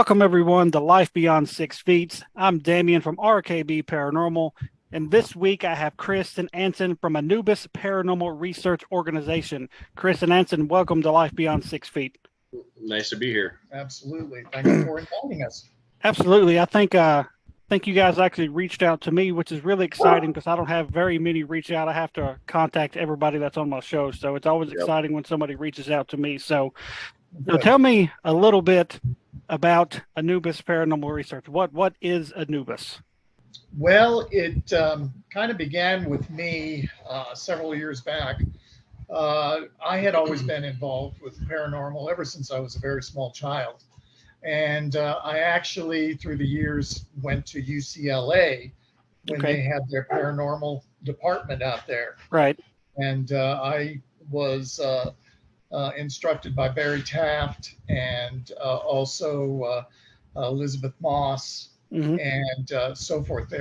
Welcome, everyone, to Life Beyond 6 Feet. I'm Damien from RKB Paranormal, and this week I have Chris and Anson from Anubis Paranormal Research Organization. Chris and Anson, welcome to Life Beyond 6 Feet. Nice to be here. Absolutely. Thank you for inviting us. Absolutely. I think you guys actually reached out to me, which is really exciting because I don't have very many reach out. I have to contact everybody that's on my show, so it's always exciting when somebody reaches out to me. So tell me a little bit about Anubis Paranormal Research. What is Anubis? Well, it kind of began with me several years back. I had always been involved with paranormal ever since I was a very small child. And I actually, through the years, went to UCLA when they had their paranormal department out there. Right. And I was instructed by Barry Taft and also Elizabeth Moss and so forth.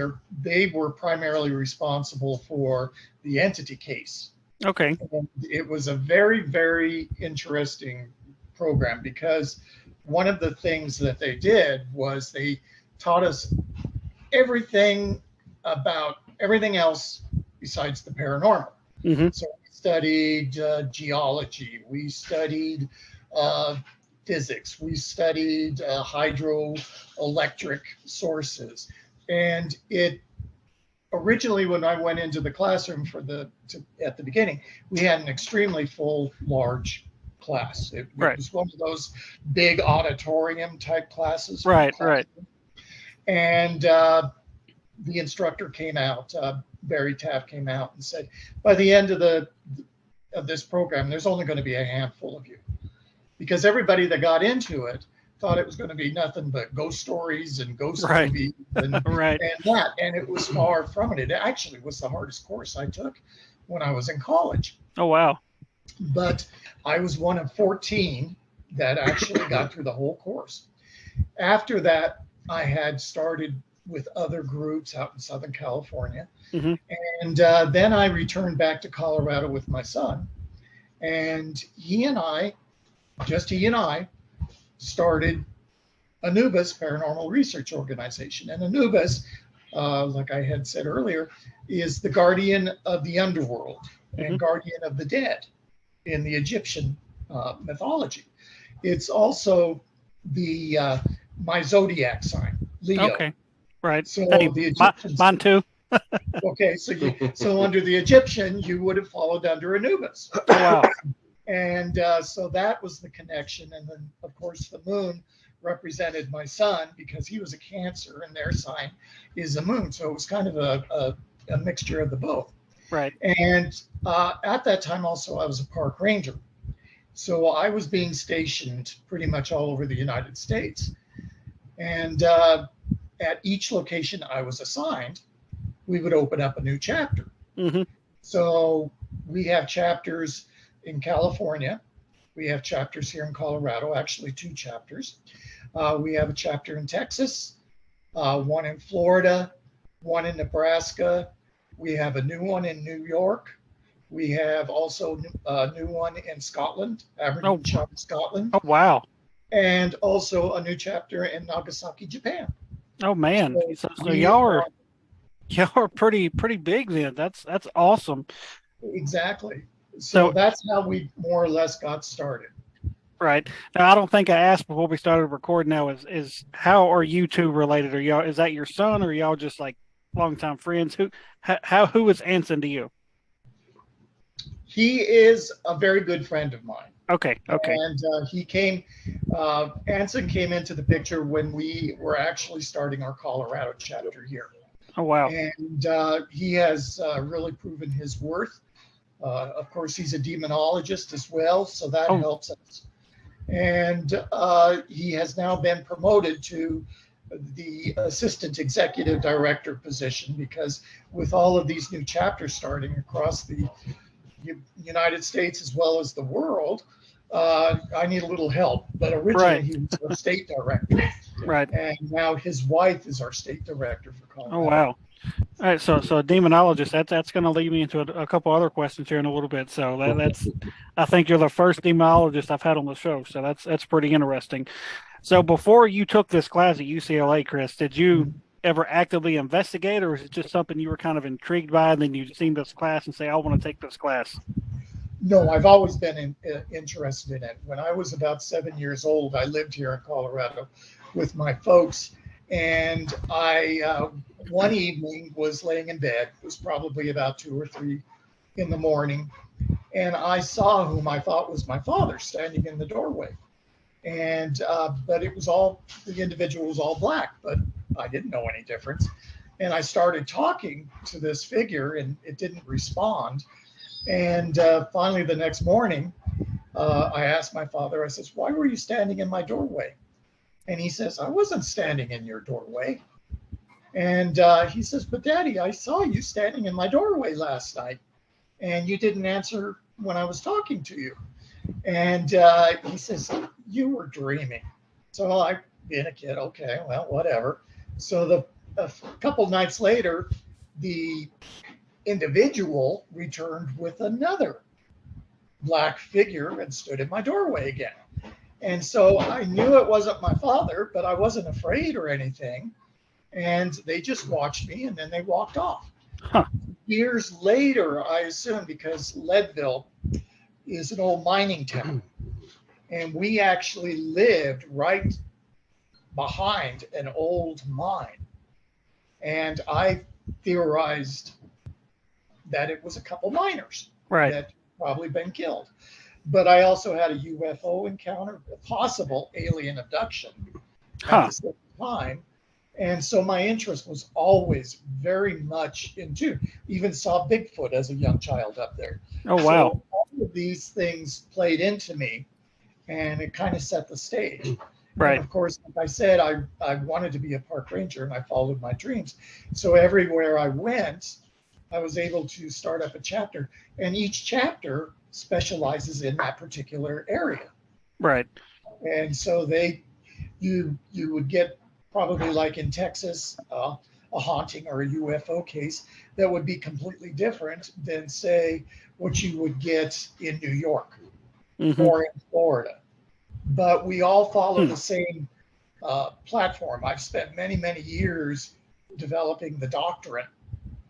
They were primarily responsible for the entity case. Okay. And it was a very, very interesting program because one of the things that they did was they taught us everything about everything else besides the paranormal. So we studied geology, we studied physics, we studied hydroelectric sources. And it originally, when I went into the classroom at the beginning, we had an extremely full, large class. It was one of those big auditorium type classes. Right. And the instructor came out, Barry Taft came out and said, by the end of this program, there's only going to be a handful of you, because everybody that got into it thought it was going to be nothing but ghost stories and ghost movies and that. And it was far from it. It actually was the hardest course I took when I was in college. Oh, wow. But I was one of 14 that actually got through the whole course. After that, I had started with other groups out in Southern California. And then I returned back to Colorado with my son. And he and I started Anubis Paranormal Research Organization. And Anubis, like I had said earlier, is the guardian of the underworld and guardian of the dead in the Egyptian mythology. It's also my zodiac sign, Leo. Okay, right. So hey, the Egyptians, mine too. Okay, so under the Egyptian, you would have followed under Anubis. Oh, wow. And so that was the connection. And then, of course, the moon represented my son because he was a Cancer and their sign is a moon. So it was kind of a mixture of the both. Right. And at that time also, I was a park ranger. So I was being stationed pretty much all over the United States. And at each location I was assigned, we would open up a new chapter. So we have chapters in California. We have chapters here in Colorado, actually 2 chapters. We have a chapter in Texas, one in Florida, one in Nebraska. We have a new one in New York. We have also a new one in Scotland, Aberdeenshire, Scotland. Oh, wow. And also a new chapter in Nagasaki, Japan. Oh, man. So y'all are pretty big then. That's awesome. Exactly. So that's how we more or less got started. Right. Now, I don't think I asked before we started recording now is how are you two related? Is that your son, or are y'all just like longtime friends? Who is Anson to you? He is a very good friend of mine. Okay. And Anson came into the picture when we were actually starting our Colorado chapter here. Oh, wow. And he has really proven his worth. Of course, he's a demonologist as well, so that helps us. And he has now been promoted to the assistant executive director position, because with all of these new chapters starting across the United States as well as the world, I need a little help. But originally he was our state director. Right. And now his wife is our state director for Colorado. Oh, wow. All right, so a demonologist, that's going to lead me into a couple other questions here in a little bit. So that's I think you're the first demonologist I've had on the show, so that's pretty interesting. So before you took this class at UCLA, Chris, did you Mhm. ever actively investigate, or is it just something you were kind of intrigued by, and then you've seen this class and say, "I want to take this class"? No, I've always been interested in it. When I was about 7 years old, I lived here in Colorado with my folks, and I one evening was laying in bed. It was probably about 2 or 3 in the morning, and I saw whom I thought was my father standing in the doorway. And but it was all the individual was all black, but I didn't know any difference. And I started talking to this figure, and it didn't respond. And finally, the next morning, I asked my father, I says, "Why were you standing in my doorway?" And he says, "I wasn't standing in your doorway." And he says, "But Daddy, I saw you standing in my doorway last night, and you didn't answer when I was talking to you." And he says, "You were dreaming." So I, being a kid, okay, well, whatever. So a couple nights later, the individual returned with another black figure and stood in my doorway again. And so I knew it wasn't my father, but I wasn't afraid or anything. And they just watched me and then they walked off. Huh. Years later, I assume because Leadville is an old mining town, and we actually lived right behind an old mine. And I theorized that it was a couple miners Right. that probably been killed. But I also had a UFO encounter, a possible alien abduction at Huh. the same time. And so my interest was always very much into, even saw Bigfoot as a young child up there. Oh, wow. So all of these things played into me and it kind of set the stage. And Right. of course, like I said, I wanted to be a park ranger and I followed my dreams. So everywhere I went, I was able to start up a chapter, and each chapter specializes in that particular area. Right. And so you would get probably like in Texas a haunting or a UFO case that would be completely different than say what you would get in New York Mm-hmm. or in Florida. But we all follow Hmm. the same platform. I've spent many years developing the doctrine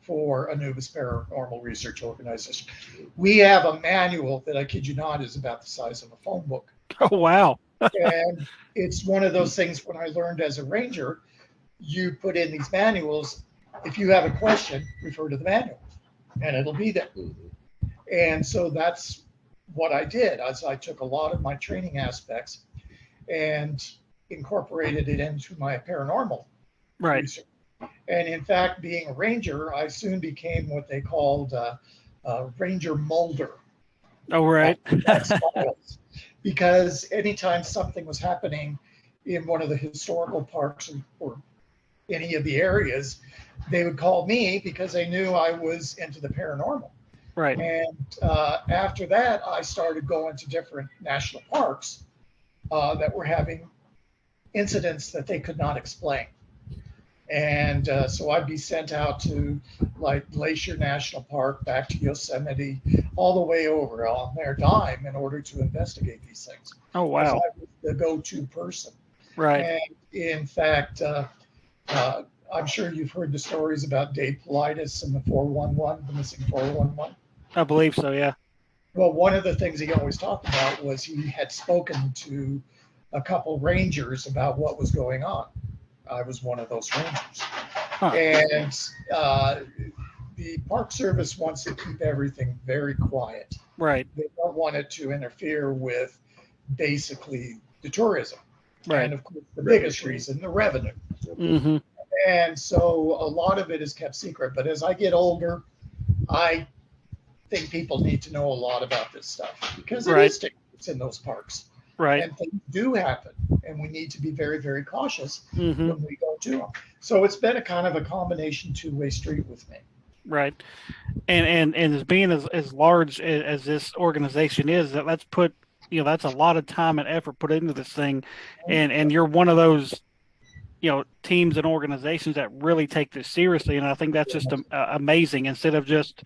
for Anubis Paranormal Research Organization. We have a manual that I kid you not is about the size of a phone book. Oh, wow. And it's one of those things when I learned as a ranger, you put in these manuals. If you have a question, refer to the manual and it'll be there. And so that's what I did as I took a lot of my training aspects and incorporated it into my paranormal Right. research. And in fact, being a ranger, I soon became what they called Ranger Molder Oh, right. X-Files. Because anytime something was happening in one of the historical parks or any of the areas, they would call me because they knew I was into the paranormal. Right. And after that, I started going to different national parks that were having incidents that they could not explain. And so I'd be sent out to like Glacier National Park, back to Yosemite, all the way over on their dime in order to investigate these things. Oh, Because I wow. was the go-to person. Right. And in fact, I'm sure you've heard the stories about Dave Politis and the 411, the missing 411. I believe so. Yeah. Well, one of the things he always talked about was he had spoken to a couple rangers about what was going on. I was one of those rangers. Huh. And the Park Service wants to keep everything very quiet. Right. They don't want it to interfere with basically the tourism. Right. And of course, the biggest reason, the revenue. Mm-hmm. And so a lot of it is kept secret. But as I get older, I think people need to know a lot about this stuff because it Right. is dangerous in those parks. Right. And things do happen. And we need to be very cautious Mm-hmm. when we go to them. So it's been a kind of a combination two-way street with me. Right. And as being as large as this organization is, that's put, that's a lot of time and effort put into this thing, and you're one of those, teams and organizations that really take this seriously, and I think that's just amazing. Instead of just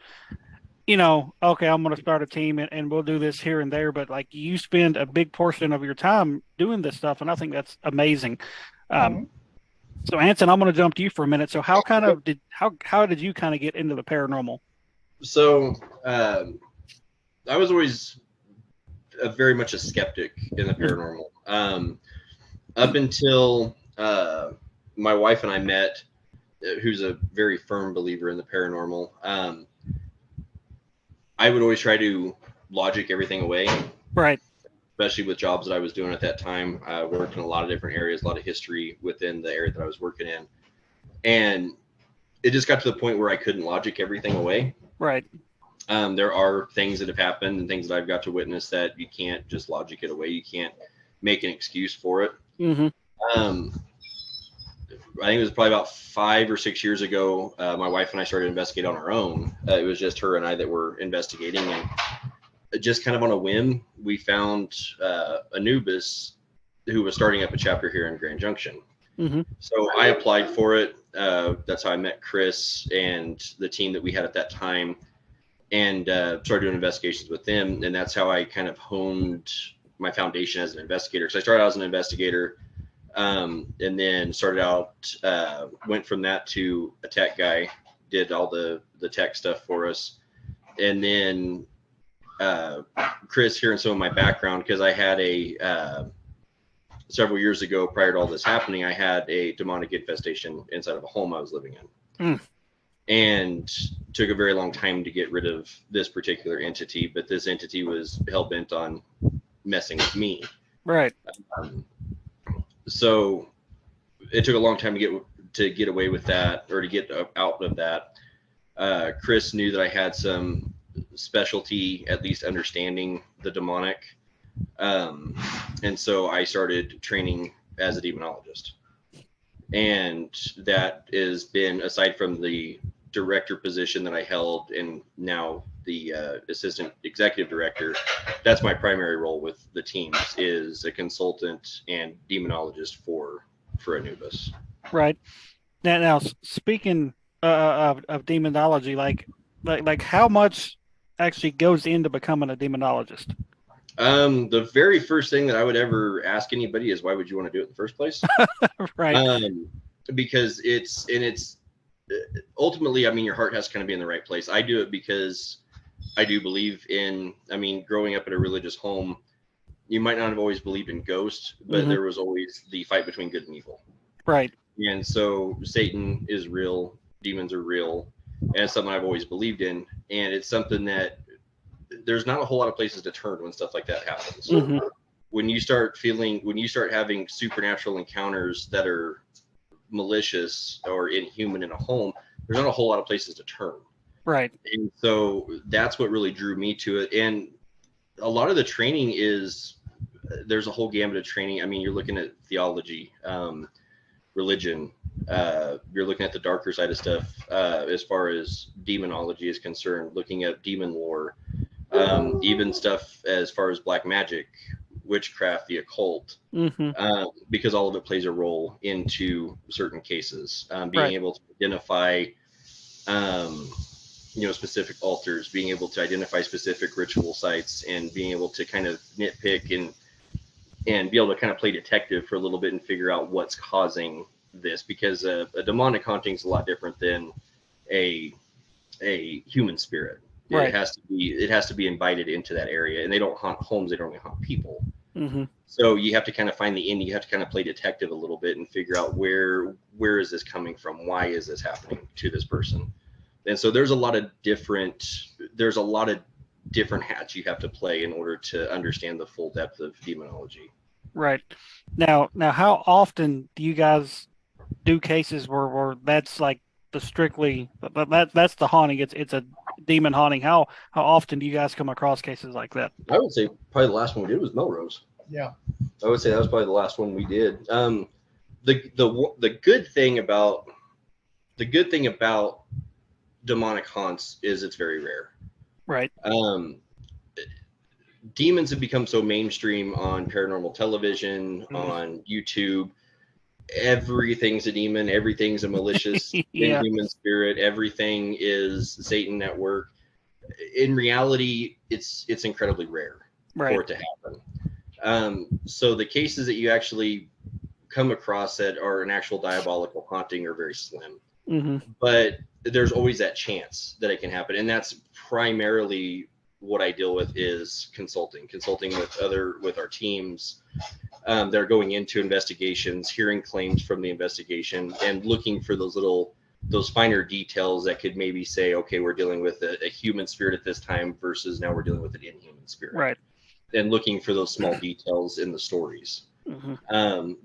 okay, I'm going to start a team and we'll do this here and there, but like you spend a big portion of your time doing this stuff, and I think that's amazing. Um, Mhm. so Anson, I'm going to jump to you for a minute. So how did you kind of get into the paranormal? So I was always very much a skeptic in the paranormal. Up until my wife and I met, who's a very firm believer in the paranormal. I would always try to logic everything away, Right. especially with jobs that I was doing at that time. I worked in a lot of different areas, a lot of history within the area that I was working in. And it just got to the point where I couldn't logic everything away. Right. There are things that have happened and things that I've got to witness that you can't just logic it away. You can't make an excuse for it. Mm-hmm. I think it was probably about 5 or 6 years ago. My wife and I started investigating on our own. It was just her and I that were investigating, and just kind of on a whim, we found Anubis, who was starting up a chapter here in Grand Junction. Mm-hmm. So I applied for it. That's how I met Chris and the team that we had at that time, and started doing investigations with them. And that's how I kind of honed my foundation as an investigator. So I started out as an investigator, and then started out, went from that to a tech guy, did all the tech stuff for us. And then Chris, hearing some of my background, because I had several years ago, prior to all this happening, I had a demonic infestation inside of a home I was living in. And took a very long time to get rid of this particular entity, but this entity was hell-bent on messing with me. Right. So it took a long time to get away with that, or to get out of that. Chris knew that I had some specialty, at least understanding the demonic. And so I started training as a demonologist. And that has been, aside from the director position that I held, and now the assistant executive director, that's my primary role with the teams, is a consultant and demonologist for Anubis. Right. Now speaking of demonology, like how much actually goes into becoming a demonologist? The very first thing that I would ever ask anybody is, why would you want to do it in the first place? Right. Because it's ultimately, I mean, your heart has to kind of be in the right place. I do it because I do believe in, I mean, growing up in a religious home, you might not have always believed in ghosts, but there was always the fight between good and evil. Right. And so Satan is real, demons are real, and it's something I've always believed in. And it's something that there's not a whole lot of places to turn when stuff like that happens. When you start having supernatural encounters that are malicious or inhuman in a home, there's not a whole lot of places to turn. Right. And so that's what really drew me to it. And a lot of the training there's a whole gamut of training. I mean, you're looking at theology, religion, you're looking at the darker side of stuff, as far as demonology is concerned, looking at demon lore, even stuff as far as black magic, witchcraft, the occult, because all of it plays a role into certain cases. Being able to identify, specific altars, being able to identify specific ritual sites, and being able to kind of nitpick and be able to kind of play detective for a little bit and figure out what's causing this, because a demonic haunting is a lot different than a human spirit. Right. It has to be invited into that area, and they don't haunt homes. They don't only haunt people. So you have to kind of find the end. You have to kind of play detective a little bit and figure out where is this coming from? Why is this happening to this person? And so there's a lot of different hats you have to play in order to understand the full depth of demonology. Right. Now, how often do you guys do cases where that's like that's the haunting? It's a demon haunting. How often do you guys come across cases like that? I would say probably the last one we did was Melrose. Yeah. I would say that was probably the last one we did. The good thing about demonic haunts is it's very rare. Right. Demons have become so mainstream on paranormal television, on YouTube. Everything's a demon. Everything's a malicious inhuman spirit. Everything is Satan at work. in reality, it's incredibly rare for it to happen. So the cases that you actually come across that are an actual diabolical haunting are very slim. But there's always that chance that it can happen, and that's primarily what I deal with is consulting with our teams that are going into investigations, hearing claims from the investigation, and looking for those finer details that could maybe say, okay, we're dealing with a human spirit at this time versus now we're dealing with an inhuman spirit. Right. And looking for those small details in the stories.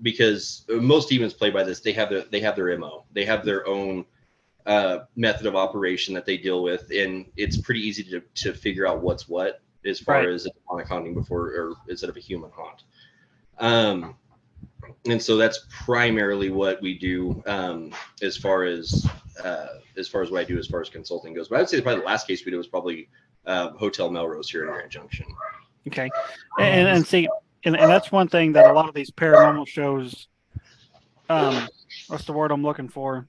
Because most demons play by this, they have their MO. They have their own method of operation that they deal with, and it's pretty easy to figure out what's what as far as a demonic haunting or instead of a human haunt. And so that's primarily what we do as far as what I do as far as consulting goes. But I'd say probably the last case we did was probably Hotel Melrose here in Grand Junction. Okay, and see, and that's one thing that a lot of these paranormal shows, what's the word I'm looking for?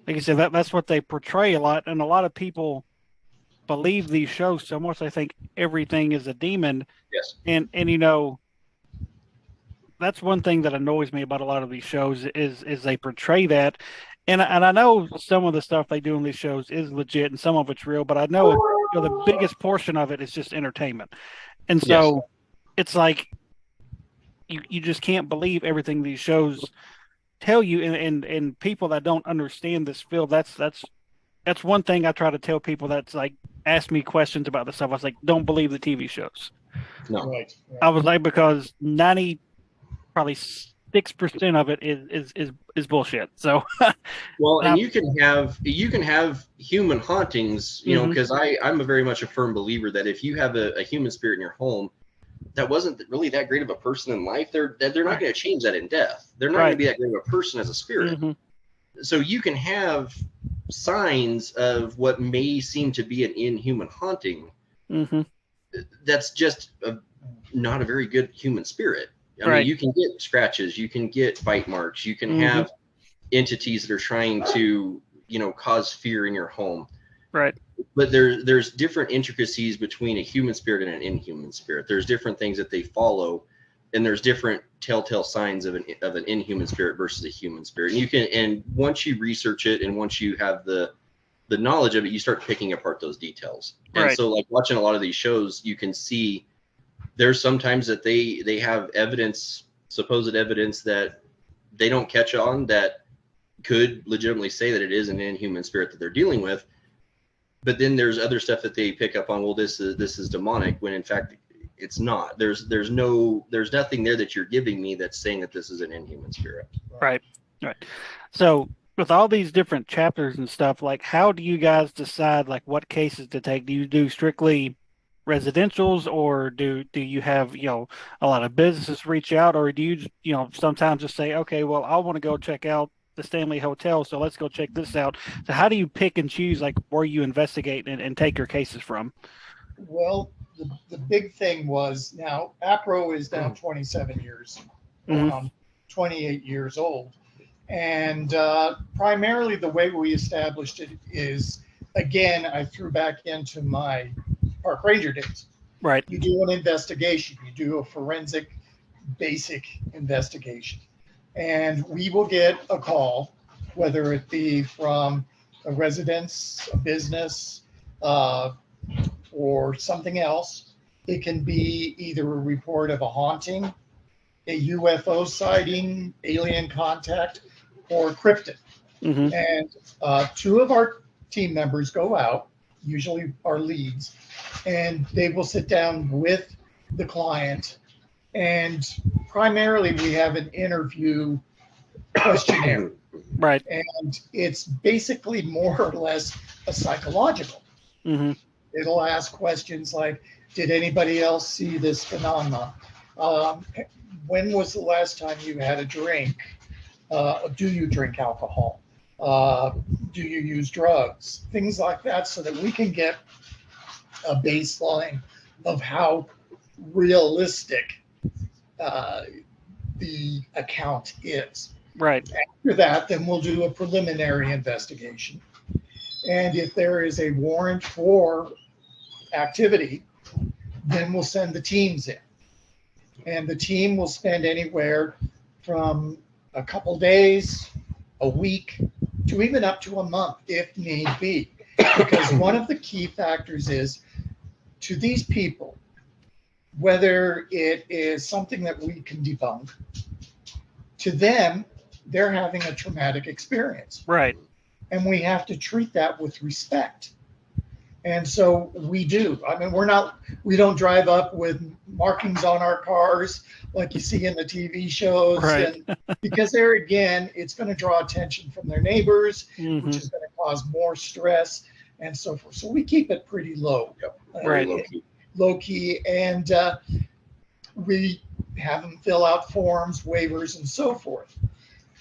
Like I said, that's what they portray a lot, and a lot of people believe these shows so much they think everything is a demon. Yes. And that's one thing that annoys me about a lot of these shows is they portray that, and I know some of the stuff they do in these shows is legit and some of it's real, but I know the biggest portion of it is just entertainment, and so it's like you just can't believe everything these shows tell you, and people that don't understand this field, that's one thing I try to tell people that's like ask me questions about this stuff. I was like, don't believe the TV shows. No, right. I was like, because 90 probably 6% of it is bullshit. So well, and you can have human hauntings, you know, because I'm a very much a firm believer that if you have a human spirit in your home that wasn't really that great of a person in life, they're not going to change that in death. They're not going to be that great of a person as a spirit. So you can have signs of what may seem to be an inhuman haunting. That's just not a very good human spirit. I mean, you can get scratches, you can get bite marks, you can have entities that are trying to, you know, cause fear in your home. Right. But there's different intricacies between a human spirit and an inhuman spirit. There's different things that they follow, and there's different telltale signs of an inhuman spirit versus a human spirit. And once you research it and once you have the knowledge of it, you start picking apart those details. And so like watching a lot of these shows, you can see there's sometimes that they have supposed evidence that they don't catch on that could legitimately say that it is an inhuman spirit that they're dealing with. But then there's other stuff that they pick up on. Well, this is demonic, when in fact it's not. There's nothing there that you're giving me that's saying that this is an inhuman spirit. Right. So with all these different chapters and stuff, like how do you guys decide like what cases to take? Do you do strictly residentials, or do you have, you know, a lot of businesses reach out, or do you, you know, sometimes just say, okay, well, I want to go check out the Stanley Hotel, so let's go check this out. So how do you pick and choose like where you investigate and take your cases from? Well, the big thing was, now APRO is now 27 years, 28 years old. And primarily the way we established it is, again, I threw back into my park ranger days. Right. You do an investigation. You do a forensic basic investigation. And we will get a call, whether it be from a residence, a business, or something else. It can be either a report of a haunting, a UFO sighting, alien contact, or cryptid. And two of our team members go out, usually our leads, and they will sit down with the client. And primarily we have an interview questionnaire. Right. And it's basically more or less a psychological. It'll ask questions like, did anybody else see this phenomenon? When was the last time you had a drink? Do you drink alcohol? Do you use drugs? Things like that, so that we can get a baseline of how realistic the account is. Right. After that, then we'll do a preliminary investigation. And if there is a warrant for activity, then we'll send the teams in. And the team will spend anywhere from a couple days, a week, to even up to a month if need be. Because one of the key factors is to these people, whether it is something that we can debunk, to them, they're having a traumatic experience. Right. And we have to treat that with respect. And so we do. I mean, we don't drive up with markings on our cars like you see in the TV shows. Right. And because there again, it's going to draw attention from their neighbors, Mhm. which is going to cause more stress and so forth. So we keep it pretty low. Yep. Right. Low key. And we have them fill out forms, waivers, and so forth.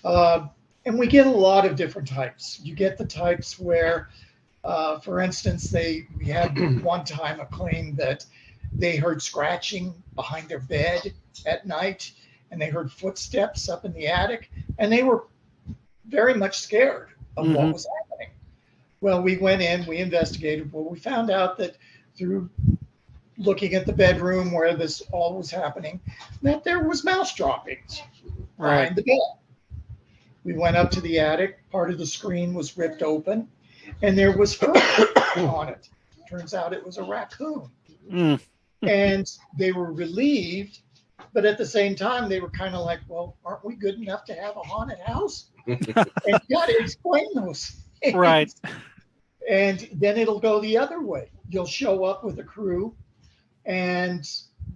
And we get a lot of different types. You get the types where, for instance, we had one time a claim that they heard scratching behind their bed at night, and they heard footsteps up in the attic, and they were very much scared of what was happening. Well, we went in, we investigated. Well, we found out that through looking at the bedroom where this all was happening, that there was mouse droppings behind the bed. We went up to the attic. Part of the screen was ripped open, and there was fur on it. Turns out it was a raccoon. Mm. And they were relieved, but at the same time, they were kind of like, well, aren't we good enough to have a haunted house? And you got to explain those things. Right. And then it'll go the other way. You'll show up with a crew, and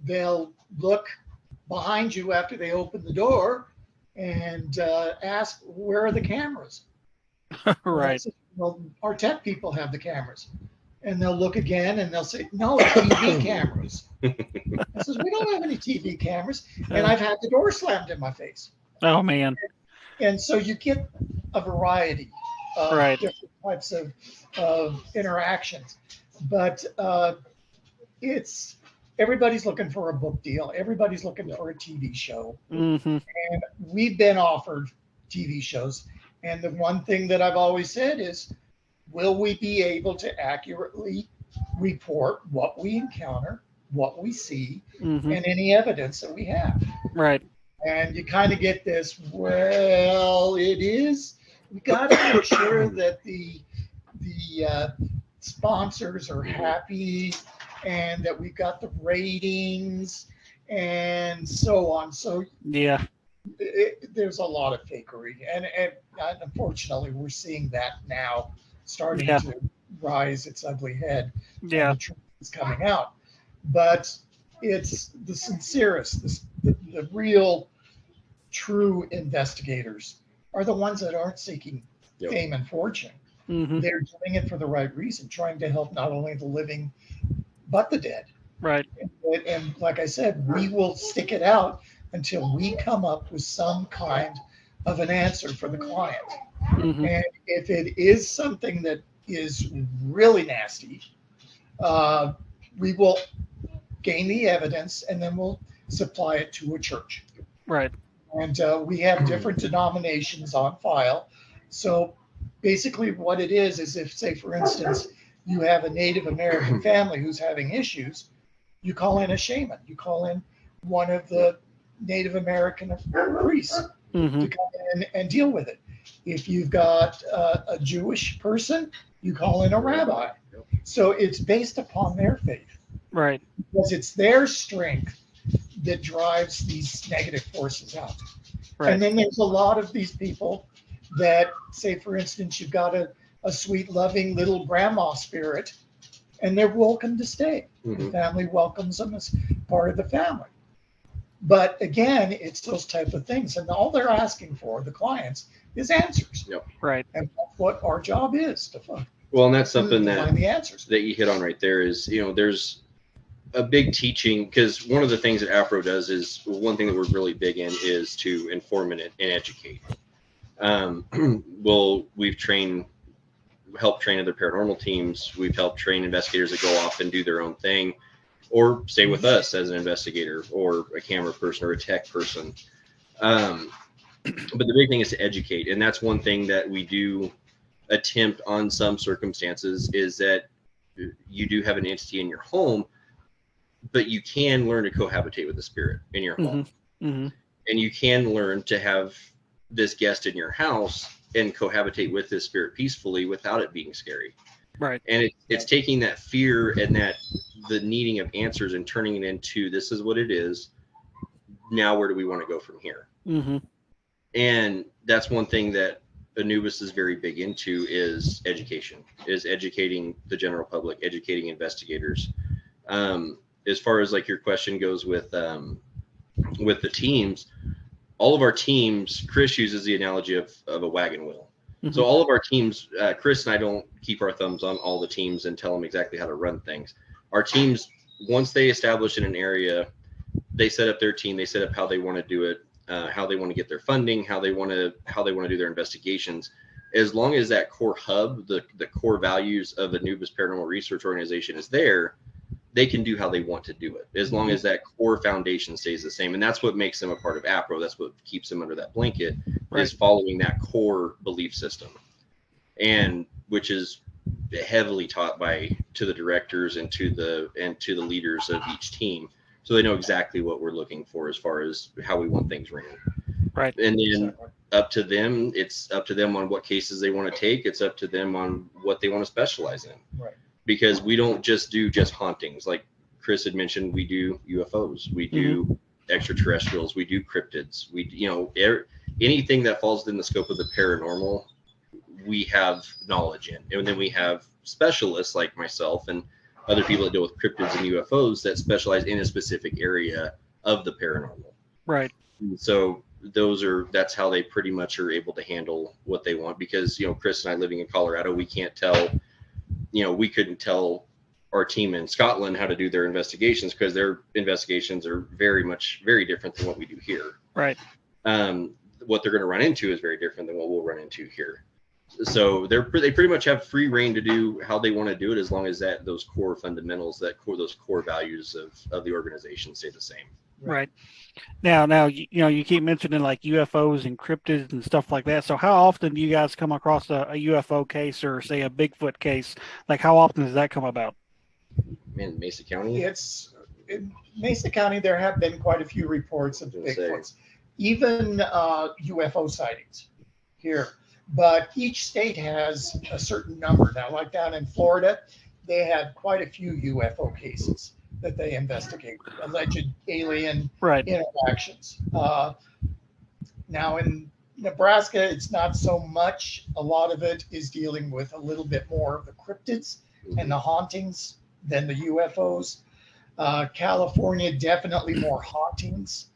they'll look behind you after they open the door and ask, where are the cameras? Right. Well, our tech people have the cameras. And they'll look again and they'll say, no, TV cameras. I says, we don't have any TV cameras. And I've had the door slammed in my face. Oh, man. And so you get a variety of Right. different types of interactions. But it's everybody's looking for a book deal. Everybody's looking for a TV show. Mm-hmm. And we've been offered TV shows. And the one thing that I've always said is, will we be able to accurately report what we encounter, what we see, Mm-hmm. and any evidence that we have? Right. And you kind of get this, well, it is. We got to make sure that the sponsors are happy and that we've got the ratings and so on. So Yeah. there's a lot of fakery. And unfortunately, we're seeing that now starting Yeah. to rise its ugly head. Yeah. And the truth is coming out. But it's the sincerest, the real, true investigators are the ones that aren't seeking fame and fortune. Mm-hmm. They're doing it for the right reason, trying to help not only the living, but the dead. Right. And like I said, we will stick it out until we come up with some kind of an answer for the client. Mm-hmm. And if it is something that is really nasty, we will gain the evidence and then we'll supply it to a church. Right. And we have different denominations on file. So basically what it is if, say, for instance, you have a Native American family who's having issues, you call in a shaman. You call in one of the Native American priests Mm-hmm. to come in and deal with it. If you've got a Jewish person, you call in a rabbi. So it's based upon their faith. Right. Because it's their strength that drives these negative forces out. Right. And then there's a lot of these people that, say, for instance, you've got a sweet, loving little grandma spirit, and they're welcome to stay. Mm-hmm. The family welcomes them as part of the family. But again, it's those type of things. And all they're asking for, the clients, is answers. Yep. Right. And that's what our job is, to find Well, and that's something that the answers. that you hit on right there is, there's a big teaching, because one of the things that Afro does is, one thing that we're really big in is to inform and educate. Well, we've helped train other paranormal teams. We've helped train investigators that go off and do their own thing, or stay with us as an investigator or a camera person or a tech person. But the big thing is to educate. And that's one thing that we do attempt on some circumstances is that you do have an entity in your home, but you can learn to cohabitate with the spirit in your home. Mm-hmm. And you can learn to have this guest in your house and cohabitate with this spirit peacefully without it being scary. Right. And it's taking that fear and that the needing of answers and turning it into, this is what it is. Now, where do we want to go from here? Mm-hmm. And that's one thing that Anubis is very big into is education, is educating the general public, educating investigators. As far as like your question goes with the teams, all of our teams, Chris uses the analogy of a wagon wheel. Mm-hmm. So all of our teams, Chris and I don't keep our thumbs on all the teams and tell them exactly how to run things. Our teams, once they establish in an area, they set up their team, they set up how they want to do it, how they want to get their funding, how they want to do their investigations. As long as that core hub, the core values of the Anubis Paranormal Research Organization is there, they can do how they want to do it, as long as that core foundation stays the same. And that's what makes them a part of APRO. That's what keeps them under that blanket, right, is following that core belief system, and which is heavily taught to the directors and to the leaders of each team, so they know exactly what we're looking for as far as how we want things ran. Right. And then up to them, it's up to them on what cases they want to take. It's up to them on what they want to specialize in. Right. Because we don't just do hauntings. Like Chris had mentioned, we do UFOs, we do extraterrestrials, we do cryptids, anything that falls within the scope of the paranormal, we have knowledge in. And then we have specialists like myself and other people that deal with cryptids and UFOs that specialize in a specific area of the paranormal. Right. So that's how they pretty much are able to handle what they want, because, Chris and I living in Colorado, we can't tell, we couldn't tell our team in Scotland how to do their investigations, because their investigations are very different than what we do here. Right. What they're going to run into is very different than what we'll run into here. So they pretty much have free reign to do how they want to do it, as long as those core fundamentals, those core values of the organization stay the same. Right. Now, you keep mentioning like UFOs and cryptids and stuff like that. So how often do you guys come across a UFO case, or say a Bigfoot case? Like, how often does that come about? In Mesa County? In Mesa County, there have been quite a few reports of Bigfoots, even UFO sightings here. But each state has a certain number. Now, like down in Florida, they had quite a few UFO cases that they investigate, alleged alien interactions. Now in Nebraska, it's not so much. A lot of it is dealing with a little bit more of the cryptids and the hauntings than the UFOs. California, definitely more hauntings.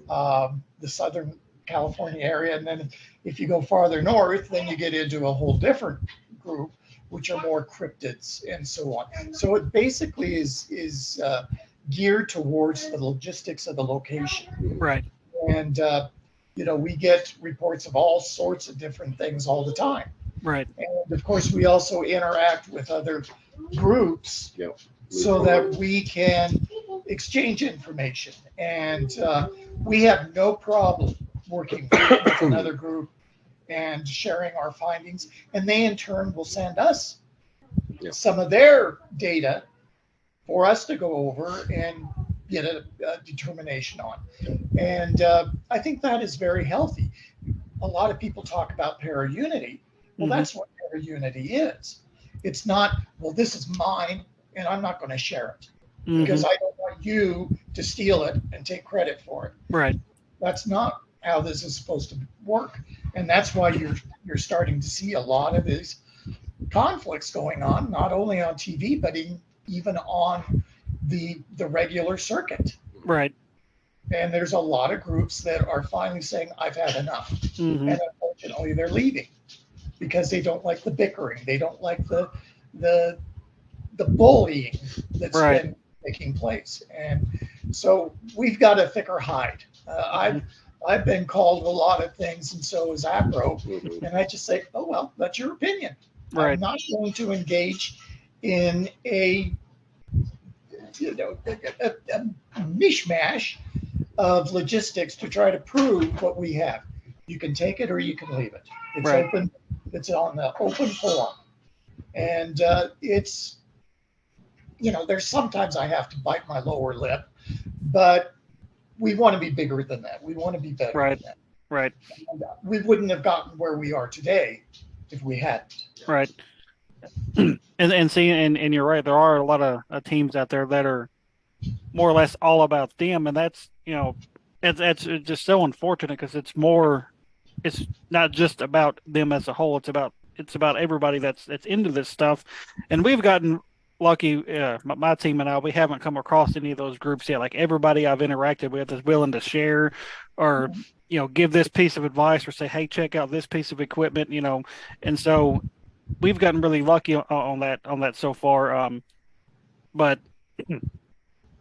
The Southern California area. And then if you go farther north, then you get into a whole different group, which are more cryptids and so on. So it basically is geared towards the logistics of the location. Right. And, we get reports of all sorts of different things all the time. Right. And of course, we also interact with other groups so that we can exchange information. And we have no problem working with another group and sharing our findings, and they in turn will send us some of their data for us to go over and get a determination on. And I think that is very healthy. A lot of people talk about para-unity. Well, that's what para-unity is. It's not, well, this is mine and I'm not going to share it because I don't want you to steal it and take credit for it. Right. That's not how this is supposed to work. And that's why you're starting to see a lot of these conflicts going on, not only on TV, but even on the regular circuit. Right. And there's a lot of groups that are finally saying, I've had enough. And unfortunately, they're leaving because they don't like the bickering. They don't like the bullying that's been taking place. And so we've got a thicker hide. I've been called a lot of things, and so is APRO. And I just say, oh, well, that's your opinion. I'm not going to engage in a mishmash of logistics to try to prove what we have. You can take it or you can leave it. It's open that's on the open forum. And it's, there's sometimes I have to bite my lower lip, but we want to be bigger than that. We want to be better than that. Right. And, we wouldn't have gotten where we are today if we hadn't. Right. And see, and you're right. There are a lot of teams out there that are more or less all about them, and that's it's just so unfortunate because it's not just about them as a whole. It's about everybody that's into this stuff, and we've gotten lucky. My team and I, we haven't come across any of those groups yet. Like everybody I've interacted with is willing to share, or give this piece of advice, or say, hey, check out this piece of equipment. And so we've gotten really lucky on that so far. But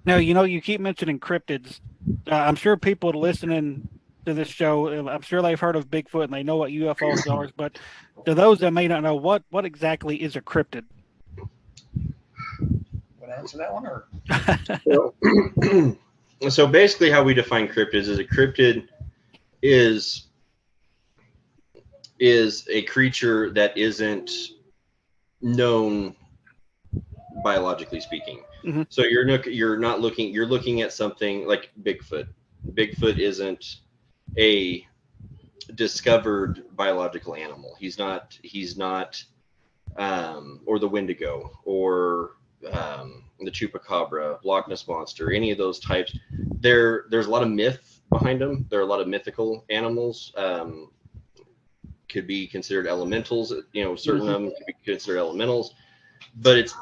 now, you keep mentioning cryptids. I'm sure people listening to this show, I'm sure they've heard of Bigfoot and they know what UFOs are. But to those that may not know, what exactly is a cryptid? Want to answer that one, or? So basically, how we define cryptids is a cryptid is a creature that isn't known biologically speaking. Mm-hmm. So you're looking at something like Bigfoot. Bigfoot isn't a discovered biological animal. He's not or the Wendigo or the Chupacabra, Loch Ness Monster, any of those types. There's a lot of myth behind them. There are a lot of mythical animals. Could be considered elementals. Certain of them could be considered elementals, but it's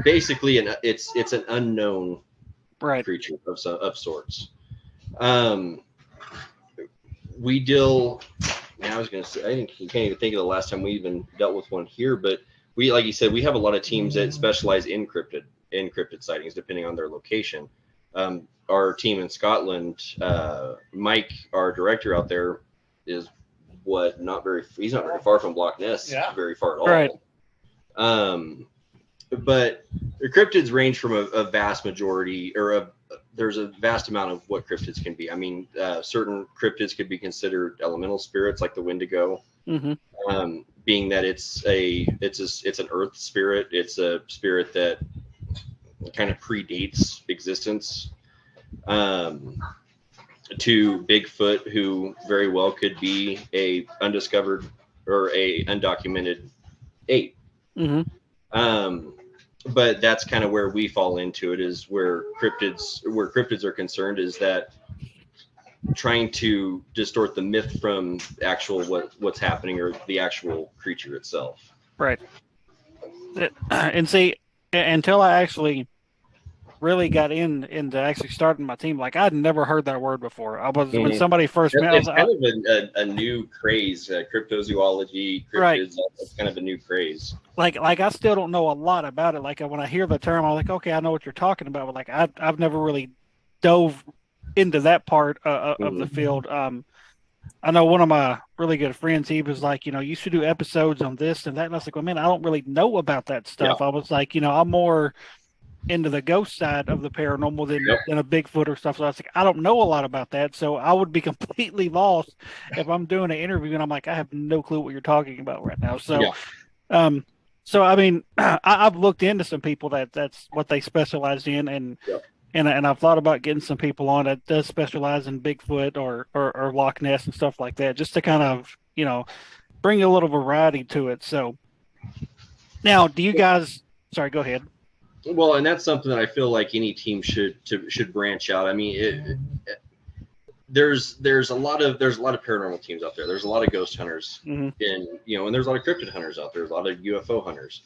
basically it's an unknown creature of sorts. We deal. I was going to say, I think you can't even think of the last time we even dealt with one here, but we, like you said, we have a lot of teams that specialize in cryptid sightings, depending on their location. Our team in Scotland, Mike, our director out there, is he's not very far from Loch Ness, very far at all. Right. But the cryptids range from a vast majority, there's a vast amount of what cryptids can be. I mean, certain cryptids could be considered elemental spirits, like the Wendigo, being that it's an earth spirit. It's a spirit that kind of predates existence. To Bigfoot, who very well could be a undiscovered or a undocumented ape. But that's kind of where we fall into it, is where cryptids are concerned, is that trying to distort the myth from actual what's happening or the actual creature itself. Right. And see, until I actually really got into actually starting my team, like I'd never heard that word before. When somebody first met, it's kind of a new craze, cryptozoology, cryptids. Right. It's kind of a new craze. Like I still don't know a lot about it. Like when I hear the term, I'm like, okay, I know what you're talking about. But like I've never really dove into that part of the field. I know one of my really good friends, he was like, you should do episodes on this and that. And I was like, well, man, I don't really know about that stuff. Yeah. I was like, I'm more into the ghost side of the paranormal than a Bigfoot or stuff. So I was like, I don't know a lot about that. So I would be completely lost if I'm doing an interview and I'm like, I have no clue what you're talking about right now. So, so I mean, I've looked into some people that's what they specialize in, and I've thought about getting some people on that does specialize in Bigfoot or Loch Ness and stuff like that, just to kind of, bring a little variety to it. So now, do you guys, sorry, go ahead. Well, and that's something that I feel like any team should branch out. I mean, there's a lot of paranormal teams out there. There's a lot of ghost hunters, and there's a lot of cryptid hunters out there. There's a lot of UFO hunters.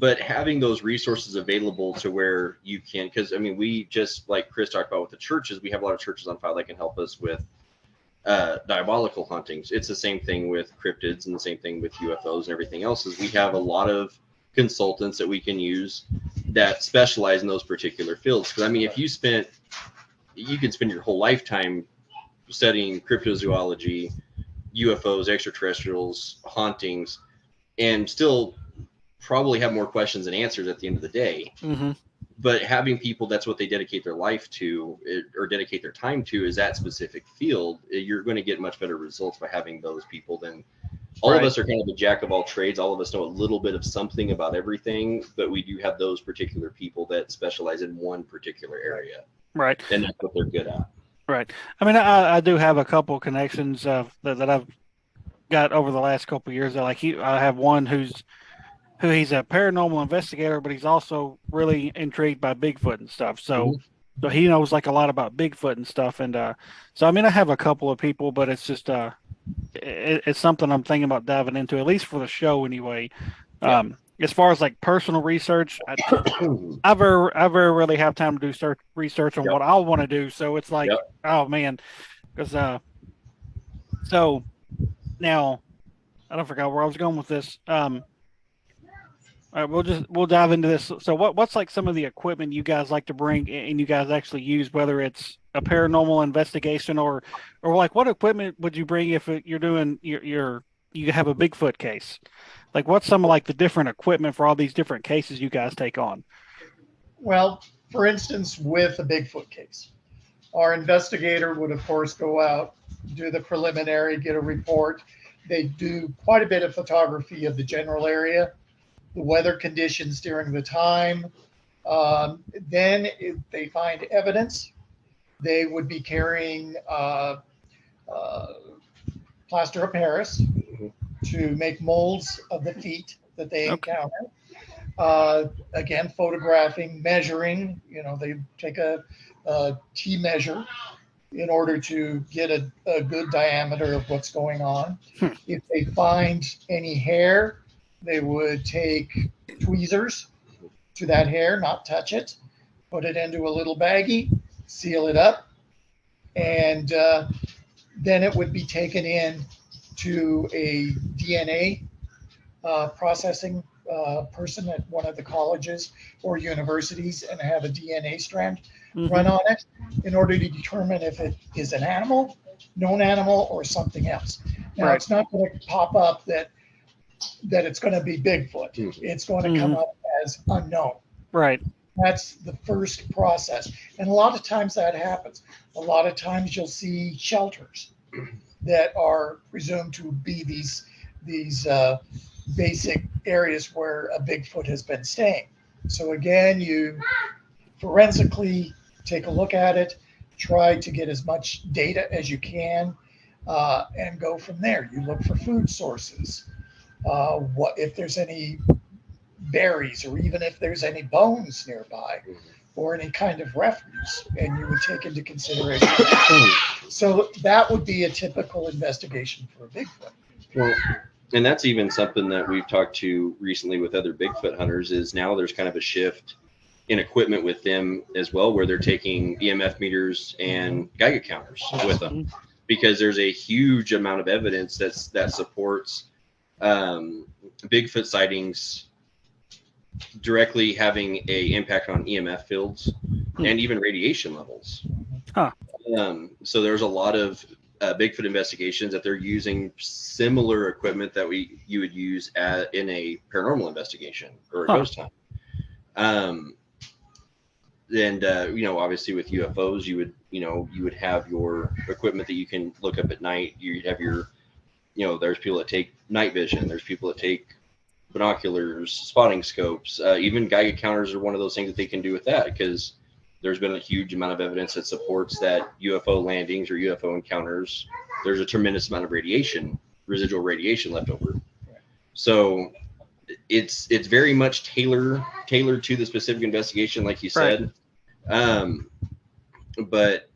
But having those resources available to where you can, because I mean, we just, like Chris talked about with the churches, we have a lot of churches on file that can help us with diabolical huntings. It's the same thing with cryptids and the same thing with UFOs and everything else. Is we have a lot of consultants that we can use that specialize in those particular fields. Because I mean, if you can spend your whole lifetime studying cryptozoology, UFOs, extraterrestrials, hauntings, and still probably have more questions than answers at the end of the day. But having people, that's what they dedicate their life to, or dedicate their time to, is that specific field. You're going to get much better results by having those people than all of us are kind of a jack of all trades. All of us know a little bit of something about everything, but we do have those particular people that specialize in one particular area. Right. And that's what they're good at. Right. I mean, I do have a couple connections that I've got over the last couple of years. I have one who he's a paranormal investigator, but he's also really intrigued by Bigfoot and stuff. So, so he knows like a lot about Bigfoot and stuff. And so I mean, I have a couple of people, but it's just it's something I'm thinking about diving into, at least for the show anyway. Yeah. As far as like personal research, I very rarely have time to do research on what I want to do. So it's like, oh man, because so now I don't forget where I was going with this. All right, we'll dive into this. So what's like some of the equipment you guys like to bring and you guys actually use, whether it's a paranormal investigation or like what equipment would you bring if you're doing you have a Bigfoot case? Like what's some of like the different equipment for all these different cases you guys take on? Well, for instance, with a Bigfoot case, our investigator would of course go out, do the preliminary, get a report. They do quite a bit of photography of the general area, the weather conditions during the time. Then if they find evidence, they would be carrying plaster of Paris to make molds of the feet that they encounter. Again, photographing, measuring, they take a T measure in order to get a good diameter of what's going on. If they find any hair, they would take tweezers to that hair, not touch it, put it into a little baggie, seal it up, and then it would be taken in to a DNA processing person at one of the colleges or universities and have a DNA strand run on it in order to determine if it is an animal, known animal, or something else. Now, it's not going to pop up that it's going to be Bigfoot. It's going to come up as unknown. Right. That's the first process. And a lot of times that happens. A lot of times you'll see shelters that are presumed to be these basic areas where a Bigfoot has been staying. So again, you forensically take a look at it, try to get as much data as you can, and go from there. You look for food sources. What if there's any berries, or even if there's any bones nearby, or any kind of refuse, and you would take into consideration that. So that would be a typical investigation for a Bigfoot. Well, and that's even something that we've talked to recently with other Bigfoot hunters, is now there's kind of a shift in equipment with them as well, where they're taking EMF meters and Geiger counters with them, because there's a huge amount of evidence that supports Bigfoot sightings directly having a impact on EMF fields and even radiation levels. So there's a lot of Bigfoot investigations that they're using similar equipment that you would use in a paranormal investigation or a ghost hunt. And obviously with UFOs, you would have your equipment that you can look up at night. You'd have your, there's people that take night vision. There's people that take binoculars, spotting scopes. Even Geiger counters are one of those things that they can do with that, because there's been a huge amount of evidence that supports that UFO landings or UFO encounters, there's a tremendous amount of residual radiation left over. So it's very much tailored to the specific investigation, like you said. But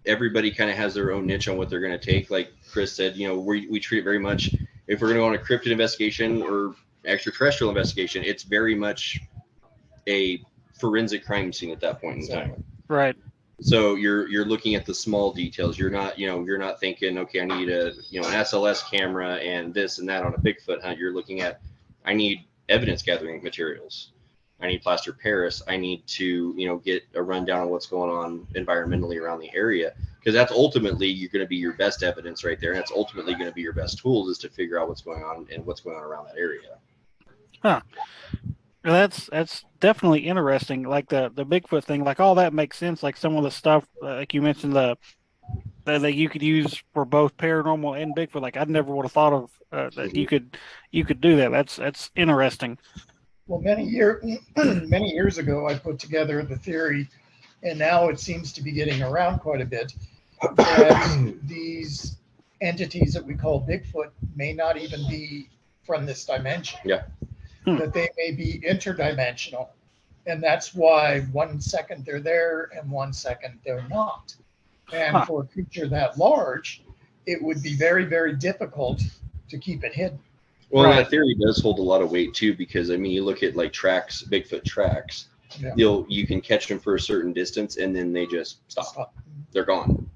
everybody kind of has their own niche on what they're going to take. Like Chris said, we treat it very much, if we're going to go on a cryptid investigation or extraterrestrial investigation, it's very much a forensic crime scene at that point in time. Right. So you're looking at the small details. You're not thinking, okay, I need an SLS camera and this and that on a Bigfoot hunt. You're looking at, I need evidence gathering materials. I need plaster Paris. I need to, get a rundown on what's going on environmentally around the area, because that's ultimately you're going to be your best evidence right there. And that's ultimately going to be your best tools, is to figure out what's going on and what's going on around that area. That's definitely interesting. Like the Bigfoot thing, like all that makes sense. Like some of the stuff, like you mentioned, the that you could use for both paranormal and Bigfoot. Like I never would have thought of that you could do that. That's interesting. Well, many years ago, I put together the theory, and now it seems to be getting around quite a bit, that these entities that we call Bigfoot may not even be from this dimension. Yeah. That they may be interdimensional. And that's why 1 second they're there and 1 second they're not. And for a creature that large, it would be very, very difficult to keep it hidden. Well, that theory does hold a lot of weight too, because I mean, you look at like tracks, Bigfoot tracks. Yeah. You can catch them for a certain distance, and then they just stop. They're gone.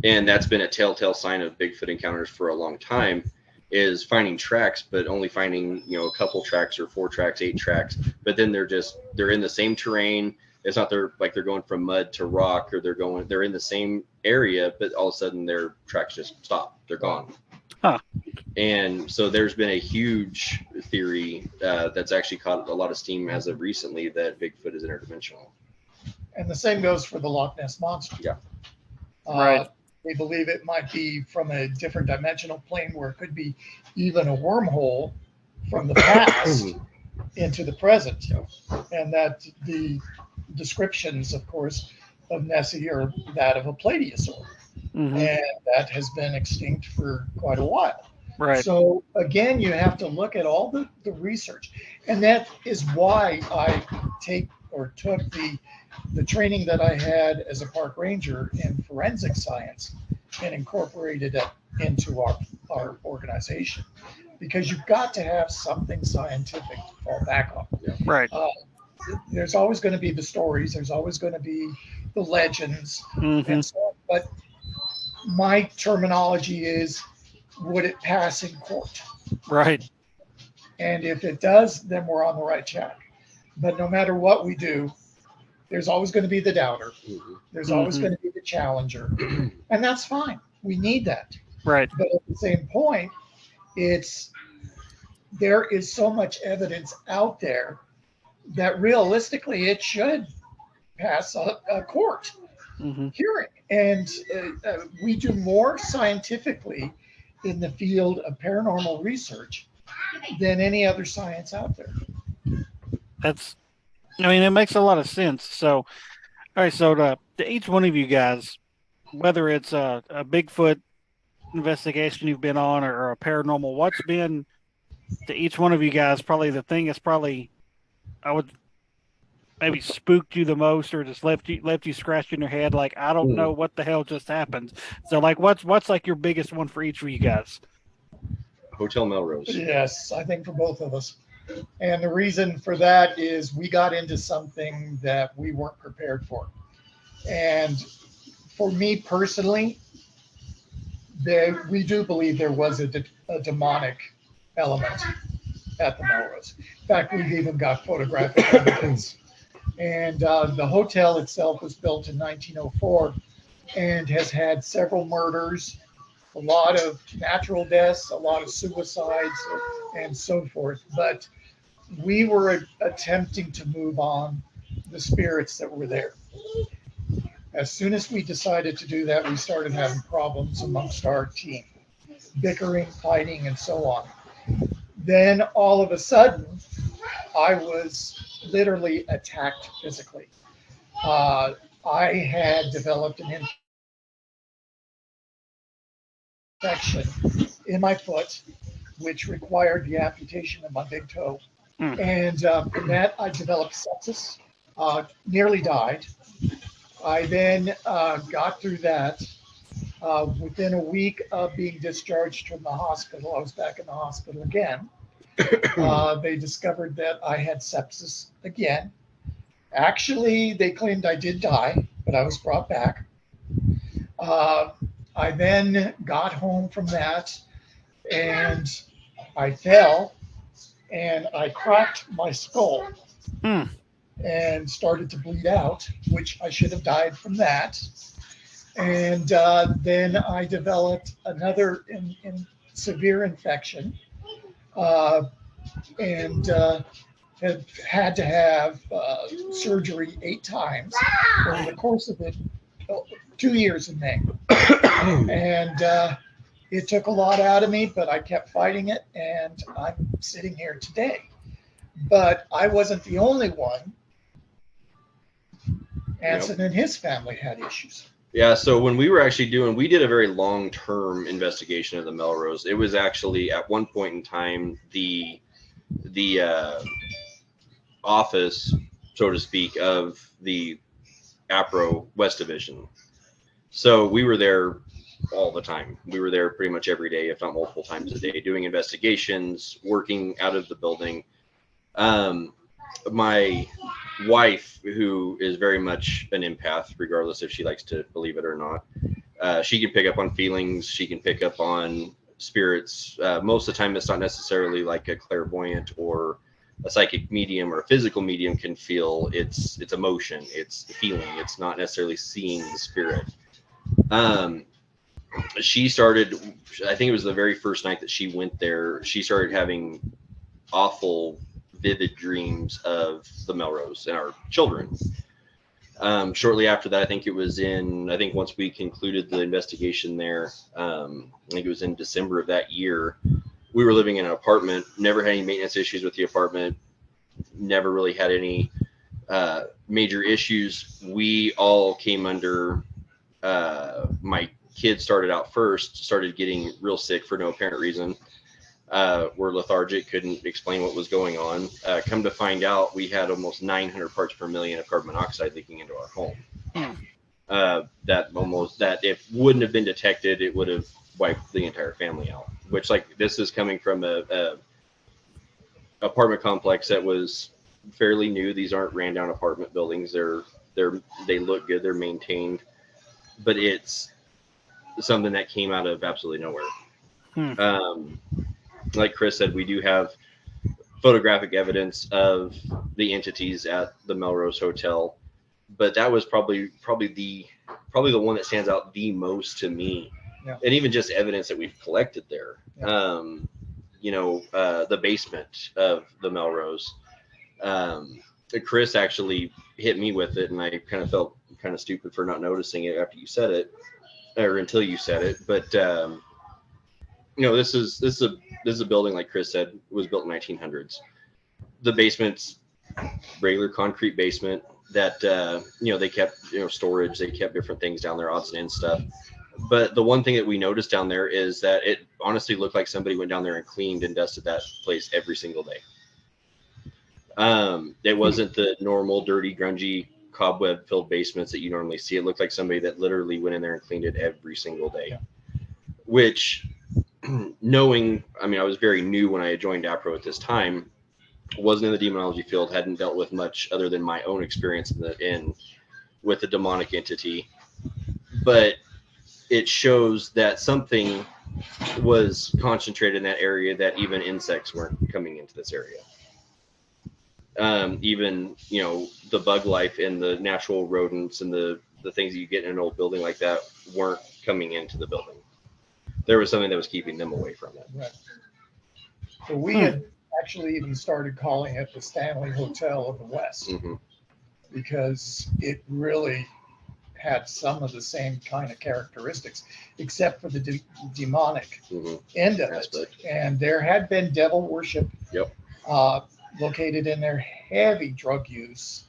And that's been a telltale sign of Bigfoot encounters for a long time, is finding tracks, but only finding a couple tracks or 4 tracks, 8 tracks. But then they're in the same terrain. It's not they're going from mud to rock, or they're in the same area, but all of a sudden their tracks just stop. They're gone. And so there's been a huge theory that's actually caught a lot of steam as of recently, that Bigfoot is interdimensional. And the same goes for the Loch Ness Monster. Yeah. They believe it might be from a different dimensional plane, where it could be even a wormhole from the past into the present. And that the descriptions, of course, of Nessie are that of a plesiosaur. And that has been extinct for quite a while. Right. So again, you have to look at all the research. And that is why I took the training that I had as a park ranger in forensic science and incorporated it into our organization, because you've got to have something scientific to fall back on. Right. There's always going to be the stories. There's always going to be the legends and so on. But my terminology is, would it pass in court? Right. And if it does, then we're on the right track. But no matter what we do, there's always going to be the doubter. There's always going to be the challenger. And that's fine. We need that. Right. But at the same point, there is so much evidence out there that realistically it should pass a court hearing. And we do more scientifically in the field of paranormal research than any other science out there. It makes a lot of sense. So, all right. So to each one of you guys, whether it's a Bigfoot investigation you've been on, or a paranormal, what's been to each one of you guys probably the thing that's probably, I would maybe spooked you the most, or just left you scratching your head like, I don't know what the hell just happened. So like what's like your biggest one for each of you guys? Hotel Melrose. Yes, I think for both of us. And the reason for that is we got into something that we weren't prepared for. And for me personally, we do believe there was a demonic element at the Melrose. In fact, we've even got photographic evidence. And the hotel itself was built in 1904 and has had several murders, a lot of natural deaths, a lot of suicides, and so forth. But we were attempting to move on the spirits that were there. As soon as we decided to do that, we started having problems amongst our team, bickering, fighting, and so on. Then all of a sudden, I was literally attacked physically. I had developed an infection in my foot, which required the amputation of my big toe. And from that, I developed sepsis, nearly died. I then got through that. Within a week of being discharged from the hospital, I was back in the hospital again. They discovered that I had sepsis again. Actually, they claimed I did die, but I was brought back. I then got home from that, and I fell, and I cracked my skull and started to bleed out, which I should have died from that. And then I developed another severe infection and had to have surgery 8 times over the course of it, 2 years in May. And it took a lot out of me, but I kept fighting it, and I'm sitting here today. But I wasn't the only one. Anson and his family had issues. Yeah, so when we were actually we did a very long-term investigation of the Melrose. It was actually at one point in time the office, so to speak, of the APRO West Division. So we were there all the time. We were there pretty much every day, if not multiple times a day, doing investigations, working out of the building. My wife, who is very much an empath, regardless if she likes to believe it or not, she can pick up on feelings. She can pick up on spirits. Most of the time, it's not necessarily like a clairvoyant or a psychic medium or a physical medium can feel. It's emotion. It's feeling. It's not necessarily seeing the spirit. She started, I think it was the very first night that she went there, she started having awful, vivid dreams of the Melrose and our children. Shortly after that, I think once we concluded the investigation there, I think it was in December of that year, we were living in an apartment, never had any maintenance issues with the apartment, never really had any major issues. We all came under, my kids started getting real sick for no apparent reason. Were lethargic, couldn't explain what was going on. Come to find out, we had almost 900 parts per million of carbon monoxide leaking into our home. That if wouldn't have been detected, it would have wiped the entire family out. Which, like, this is coming from a apartment complex that was fairly new. These aren't ran down apartment buildings. They look good. They're maintained, but it's something that came out of absolutely nowhere. Like Chris said, we do have photographic evidence of the entities at the Melrose Hotel, but that was probably the one that stands out the most to me. Yeah. And even just evidence that we've collected there. Yeah. The basement of the Melrose. Chris actually hit me with it, and I kind of felt kind of stupid for not noticing it after you said it, or until you said it. But this is a building, like Chris said, was built in 1900s. The basement's regular concrete basement that they kept storage, they kept different things down there, odds and ends stuff. But the one thing that we noticed down there is that it honestly looked like somebody went down there and cleaned and dusted that place every single day. It wasn't the normal dirty, grungy, cobweb-filled basements that you normally see. It looked like somebody that literally went in there and cleaned it every single day. Yeah. Which, I was very new when I had joined APRO at this time, wasn't in the demonology field, hadn't dealt with much other than my own experience with the demonic entity. But it shows that something was concentrated in that area, that even insects weren't coming into this area. Even, the bug life and the natural rodents and the things that you get in an old building like that weren't coming into the building. There was something that was keeping them away from it. Right. So we had actually even started calling it the Stanley Hotel of the West, because it really had some of the same kind of characteristics, except for the demonic end of it. And there had been devil worship located in there, heavy drug use.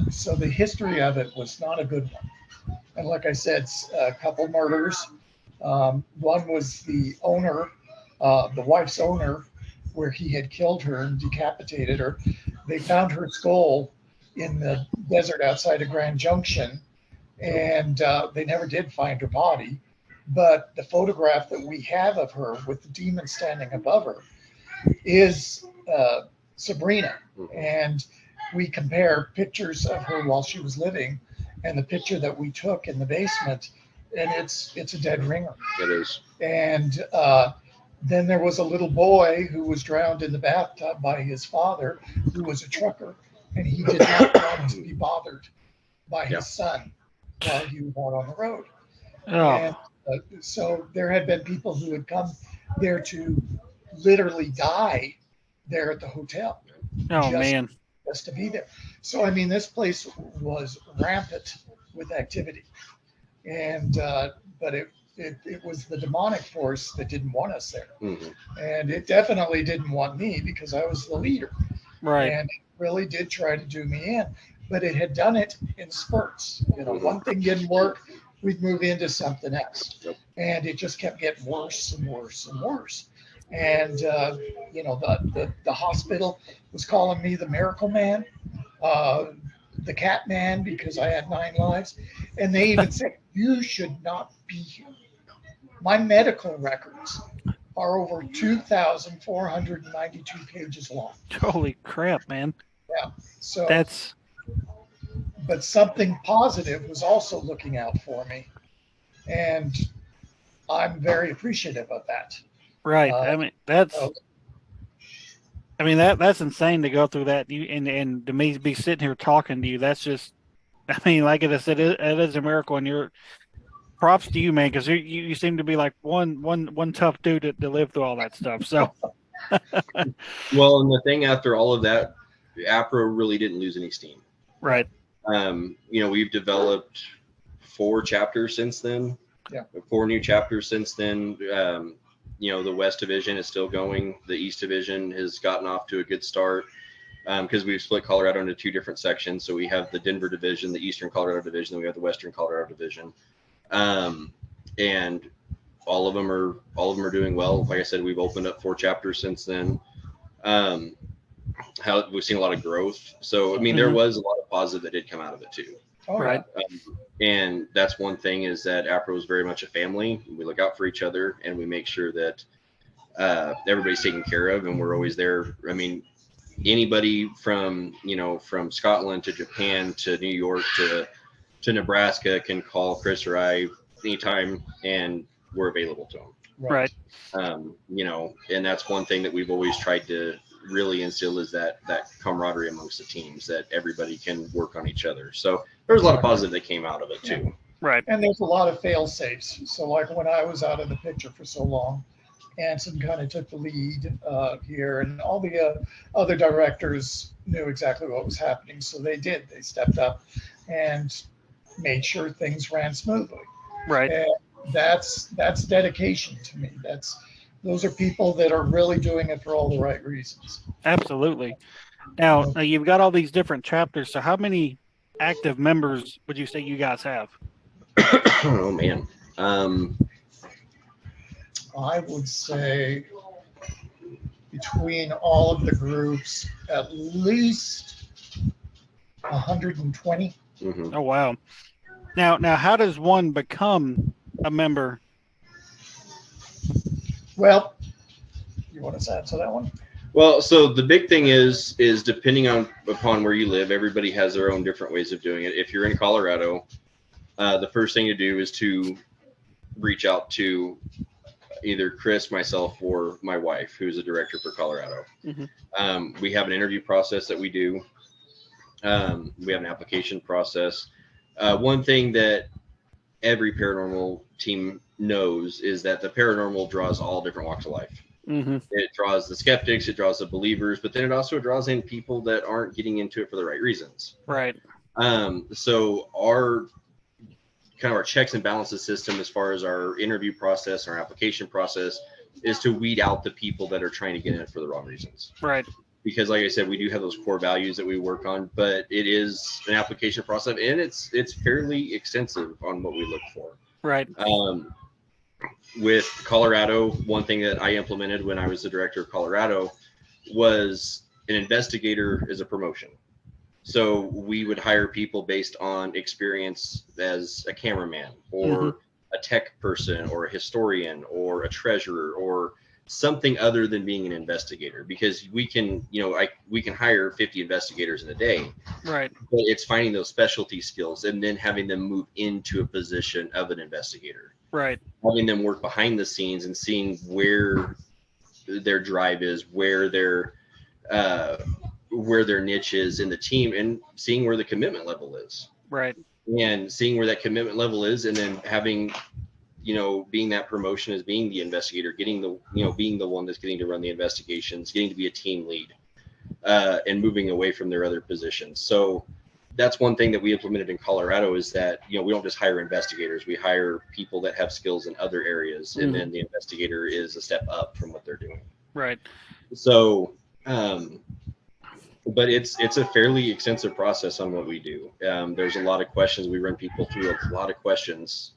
So the history of it was not a good one. And like I said, a couple murders. One was the owner, the wife's owner, where he had killed her and decapitated her. They found her skull in the desert outside of Grand Junction, and they never did find her body. But the photograph that we have of her with the demon standing above her is Sabrina. And we compare pictures of her while she was living and the picture that we took in the basement, and it's a dead ringer. It is. And then there was a little boy who was drowned in the bathtub by his father, who was a trucker, and he did not want to be bothered by his son while he was out on the road. And so there had been people who had come there to literally die there at the hotel. Just to be there. So, this place was rampant with activity. and but it was the demonic force that didn't want us there, and it definitely didn't want me because I was the leader, Right. and it really did try to do me in, but it had done it in spurts. One thing didn't work, we'd move into something else, and it just kept getting worse and worse and worse. And the hospital was calling me the miracle man, the cat man, because I had 9 lives, and they even said you should not be here. My medical records are over 2,492 pages long. Holy crap, man. Yeah. So that's. But something positive was also looking out for me, and I'm very appreciative of that. Right. That's insane to go through that. And to me be sitting here talking to you, that's just, like I said, it is a miracle, and you're props to you, man, because you seem to be like one tough dude to live through all that stuff. So, well, and the thing after all of that, APRO really didn't lose any steam. Right. We've developed 4 chapters since then. Yeah. 4 new chapters since then. The West Division is still going. The East Division has gotten off to a good start because we've split Colorado into 2 different sections. So we have the Denver Division, the Eastern Colorado Division, and we have the Western Colorado Division. And all of them are doing well. Like I said, we've opened up 4 chapters since then. We've seen a lot of growth. So there was a lot of positive that did come out of it too. All right. And that's one thing, is that APRO is very much a family. We look out for each other, and we make sure that everybody's taken care of, and we're always there. Anybody from Scotland to Japan to New York to Nebraska can call Chris or I anytime, and we're available to them. Right. And that's one thing that we've always tried to really instill, is that camaraderie amongst the teams, that everybody can work on each other. So there's a lot of positive that came out of it too. Right. And there's a lot of fail safes. So like when I was out of the picture for so long, Anson kind of took the lead here, and all the other directors knew exactly what was happening. So they stepped up and made sure things ran smoothly. Right. And that's dedication to me. Those are people that are really doing it for all the right reasons. Absolutely. Now you've got all these different chapters. So how many active members would you say you guys have? Oh man. I would say between all of the groups, at least 120. Mm-hmm. Oh wow. Now how does one become a member? Well, you want to answer that one? Well, so the big thing is depending upon where you live, everybody has their own different ways of doing it. If you're in Colorado, the first thing to do is to reach out to either Chris, myself, or my wife, who's the director for Colorado. Mm-hmm. We have an interview process that we do. We have an application process. One thing that every paranormal team knows is that the paranormal draws all different walks of life. Mm-hmm. It draws the skeptics, it draws the believers, but then it also draws in people that aren't getting into it for the right reasons. Right. So our checks and balances system, as far as our interview process, our application process, is to weed out the people that are trying to get in it for the wrong reasons. Right. Because like I said, we do have those core values that we work on, but it is an application process, and it's fairly extensive on what we look for. Right. With Colorado, one thing that I implemented when I was the director of Colorado was an investigator is a promotion. So we would hire people based on experience as a cameraman or mm-hmm. a tech person or a historian or a treasurer or something other than being an investigator, because we can hire 50 investigators in a day. Right. But it's finding those specialty skills and then having them move into a position of an investigator. Right. Having them work behind the scenes and seeing where their drive is, where their niche is in the team, and seeing where the commitment level is. Right. And seeing where that commitment level is, and then having, being that promotion as being the investigator, getting being the one that's getting to run the investigations, getting to be a team lead, and moving away from their other positions. So that's one thing that we implemented in Colorado is that, you know, we don't just hire investigators. We hire people that have skills in other areas, and then the investigator is a step up from what they're doing. Right. So, but it's a fairly extensive process on what we do. There's a lot of questions. We run people through a lot of questions,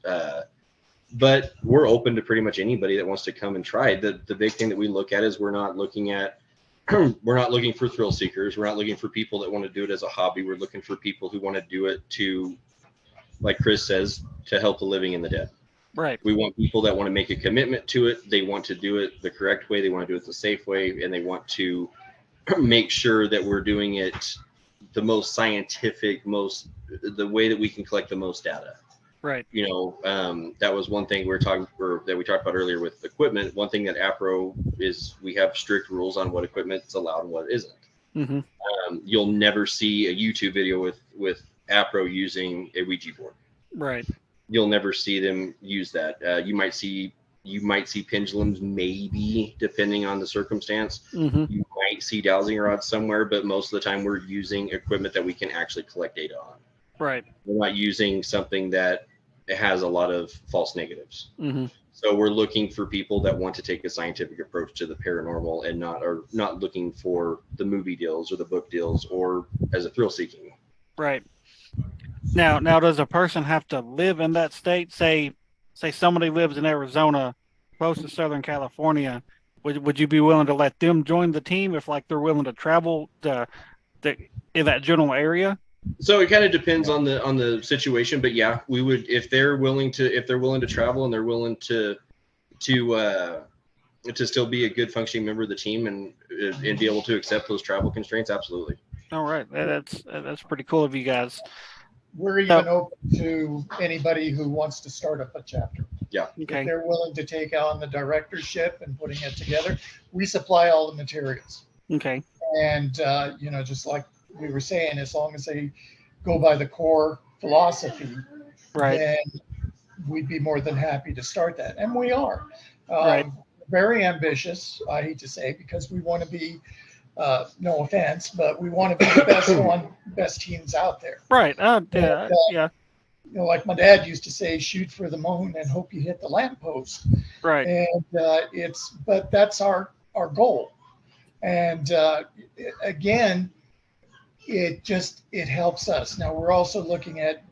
but we're open to pretty much anybody that wants to come and try. The big thing that we look at is we're not looking for thrill seekers. We're not looking for people that want to do it as a hobby. We're looking for people who want to do it to, like Chris says, to help the living and the dead. Right. We want people that want to make a commitment to it. They want to do it the correct way. They want to do it the safe way, and they want to make sure that we're doing it the most scientific, the way that we can collect the most data. Right. You know, that was one thing we talked about earlier with equipment. One thing that APRO is, we have strict rules on what equipment's allowed and what isn't. Mm-hmm. You'll never see a YouTube video with APRO using a Ouija board. Right. You'll never see them use that. You might see pendulums, maybe, depending on the circumstance. Mm-hmm. You might see dowsing rods somewhere, but most of the time we're using equipment that we can actually collect data on. Right. We're not using something that has a lot of false negatives. Mm-hmm. So we're looking for people that want to take a scientific approach to the paranormal and not looking for the movie deals or the book deals or as a thrill seeking. Right. Now, does a person have to live in that state? Say somebody lives in Arizona, close to Southern California. Would you be willing to let them join the team if, like, they're willing to travel in that general area? So it kind of depends on the situation, but yeah, we would, if they're willing to travel and they're willing to still be a good functioning member of the team and be able to accept those travel constraints. Absolutely. All right. That's pretty cool of you guys. We're even open to anybody who wants to start up a chapter. Yeah. Okay. If they're willing to take on the directorship and putting it together, we supply all the materials. Okay. And, just like we were saying, as long as they go by the core philosophy, right, then we'd be more than happy to start that. And we are. Right. Very ambitious, I hate to say, because we want to be, no offense, but we want to be the best teams out there. Right. Yeah. Like my dad used to say, shoot for the moon and hope you hit the lamppost. Right. And but that's our goal. And again, it helps us. Now we're also looking at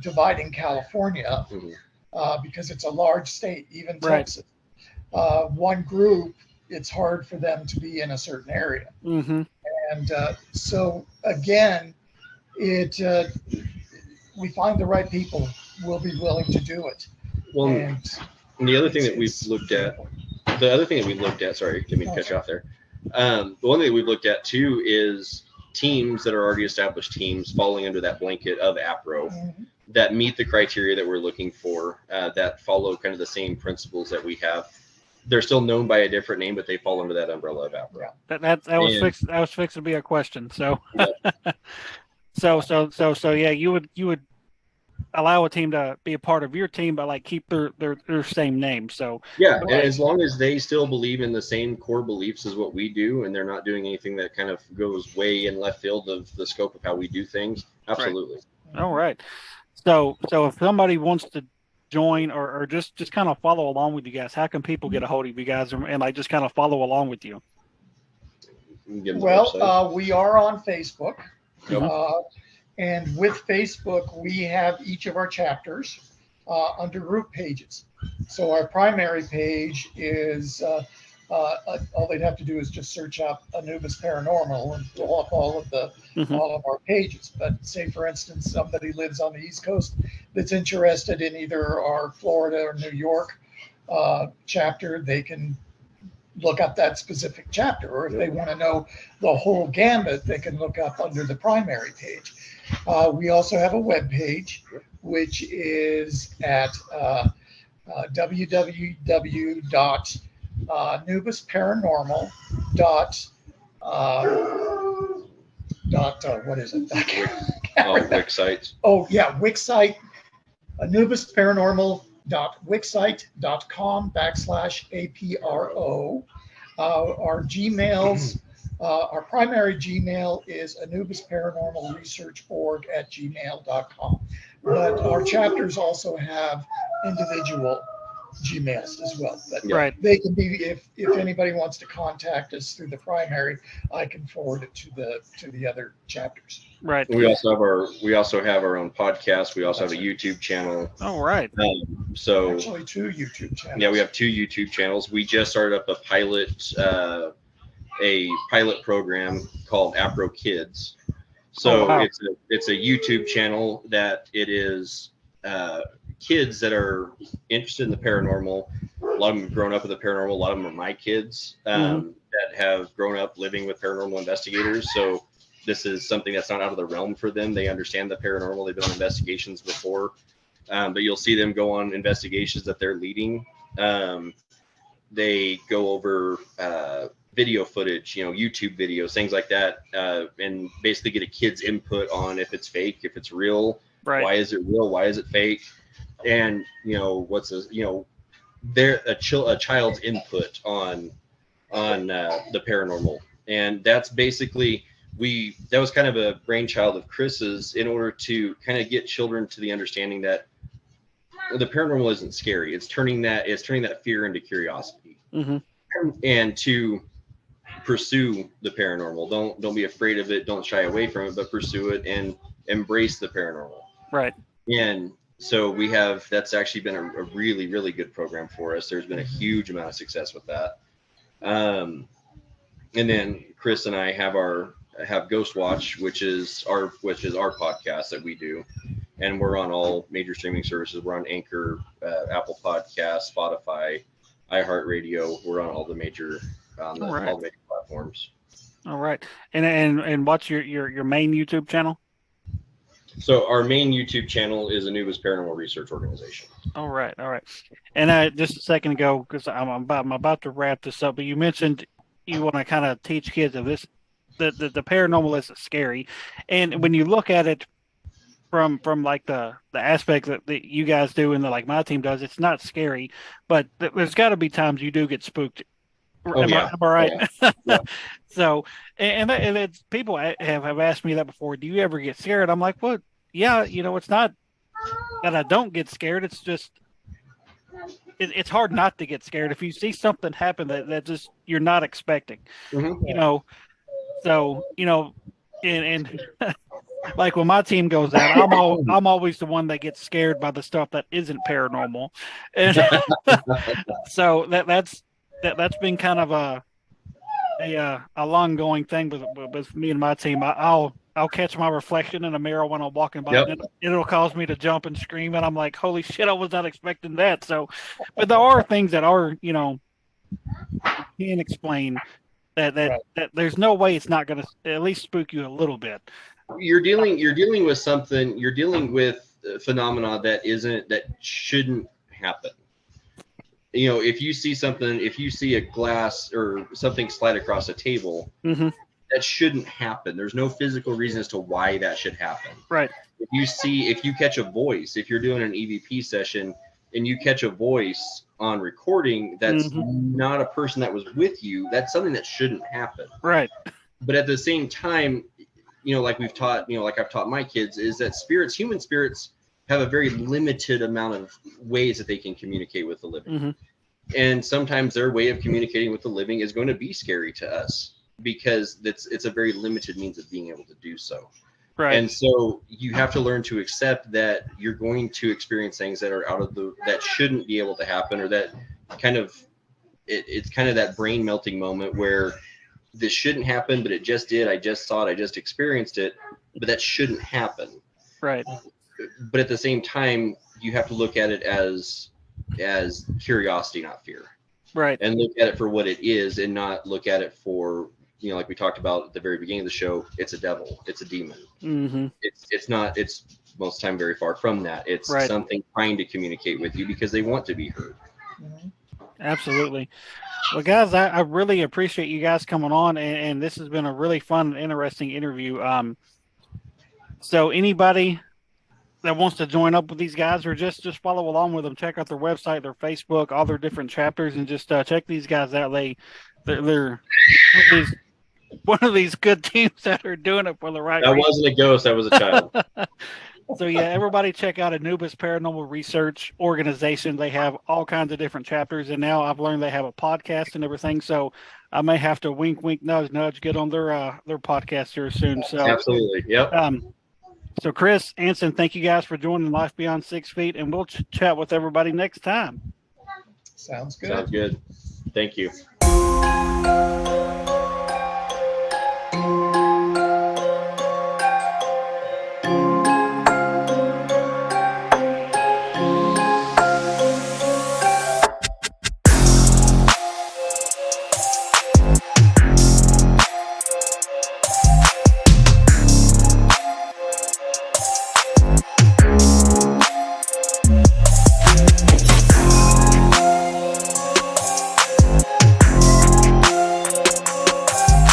dividing California up because it's a large state, even Texas. One group, it's hard for them to be in a certain area. Mm-hmm. And so again, we find the right people will be willing to do it. Well, and the other thing that we've looked at, sorry, didn't mean to cut you off there. The one thing that we've looked at too is teams that are already established teams falling under that blanket of APRO that meet the criteria that we're looking for, that follow kind of the same principles that we have. They're still known by a different name, but they fall under that umbrella of APRO. That was fixed to be a question. So, yeah, you would allow a team to be a part of your team, but like keep their same name. So yeah, and as long as they still believe in the same core beliefs as what we do, and they're not doing anything that kind of goes way in left field of the scope of how we do things, absolutely. Right. All right. So if somebody wants to join or just kind of follow along with you guys, how can people get a hold of you guys and like just kind of follow along with you? Well, we are on Facebook. Yep. And with Facebook, we have each of our chapters under group pages. So our primary page is, all they'd have to do is just search up Anubis Paranormal and pull up all of our pages. But say, for instance, somebody lives on the East Coast that's interested in either our Florida or New York chapter, they can look up that specific chapter. Or if they want to know the whole gambit, they can look up under the primary page. We also have a web page, which is at www.anubisparanormal. What is it? Wix sites. Oh yeah, Wix site. anubisparanormal.wixsite.com/APRO. Our Gmails Our primary Gmail is Anubis Paranormal Research Org at gmail.com. But our chapters also have individual Gmails as well. But Right. they can be, if anybody wants to contact us through the primary, I can forward it to the other chapters. Right. We also have our own podcast. We also have a YouTube channel. Oh, right. So actually 2 YouTube channels. Yeah, we have 2 YouTube channels. We just started up a pilot program called Afro Kids. So it's a YouTube channel that it is kids that are interested in the paranormal. A lot of them have grown up with the paranormal. A lot of them are my kids that have grown up living with paranormal investigators. So this is something that's not out of the realm for them. They understand the paranormal. They've been on investigations before. But you'll see them go on investigations that they're leading. They go over video footage, YouTube videos, things like that, and basically get a kid's input on if it's fake, if it's real, why is it real, why is it fake, and they're a child's input on the paranormal. And that's basically that was kind of a brainchild of Chris's in order to kind of get children to the understanding that the paranormal isn't scary. It's turning that fear into curiosity, and to pursue the paranormal. Don't be afraid of it. Don't shy away from it, but pursue it and embrace the paranormal. Right. And so that's actually been a really, really good program for us. There's been a huge amount of success with that. And then Chris and I have Ghost Watch, which is our podcast that we do. And we're on all major streaming services. We're on Anchor, Apple Podcasts, Spotify, iHeartRadio. We're on all the major all the major platforms. All right. And what's your main YouTube channel? So our main YouTube channel is Anubis Paranormal Research Organization. All right. And just a second ago, because I'm about to wrap this up, but you mentioned you want to kind of teach kids of this, the paranormal isn't scary, and when you look at it from like the aspect that you guys do and like my team does, it's not scary, but there's got to be times you do get spooked. Am I right? Oh, yeah. So, and it's people have asked me that before. Do you ever get scared? I'm like, well, yeah, it's not that I don't get scared. It's just it's hard not to get scared if you see something happen that just you're not expecting. So and like when my team goes out, I'm always the one that gets scared by the stuff that isn't paranormal, and so that's been kind of a long-going thing with me and my team. I'll catch my reflection in a mirror when I'm walking by, and it'll cause me to jump and scream, and I'm like, holy shit, I was not expecting that. So, but there are things that are, you can't explain that there's no way it's not going to at least spook you a little bit. You're dealing with something. You're dealing with a phenomena that shouldn't happen. If you see a glass or something slide across a table, that shouldn't happen. There's no physical reason as to why that should happen. Right. If you catch a voice, if you're doing an EVP session and you catch a voice on recording that's not a person that was with you, that's something that shouldn't happen. Right. But at the same time, like we've taught, like I've taught my kids, is that human spirits have a very limited amount of ways that they can communicate with the living. And sometimes their way of communicating with the living is going to be scary to us because it's a very limited means of being able to do so. Right. And so you have to learn to accept that you're going to experience things that are that shouldn't be able to happen, or that kind of, it's kind of that brain melting moment where this shouldn't happen, but it just did. I just saw it. I just experienced it, but that shouldn't happen. Right. But at the same time, you have to look at it as curiosity, not fear. Right. And look at it for what it is, and not look at it for, like we talked about at the very beginning of the show, it's a devil, it's a demon. It's not, it's most of the time very far from that. It's something trying to communicate with you because they want to be heard. Absolutely. Well, guys, I really appreciate you guys coming on, and this has been a really fun and interesting interview. So anybody that wants to join up with these guys, or just follow along with them, check out their website, their Facebook, all their different chapters, and just check these guys out. one of these good teams that are doing it for the right That reason. wasn't a ghost. That was a child. So yeah, everybody check out Anubis Paranormal Research Organization. They have all kinds of different chapters, and now I've learned they have a podcast and everything. So I may have to wink, wink, nudge, nudge, get on their podcast here soon. So Absolutely. Yep. So Chris, Anson, thank you guys for joining Life Beyond 6 Feet, and we'll chat with everybody next time. Sounds good. Sounds good. Thank you.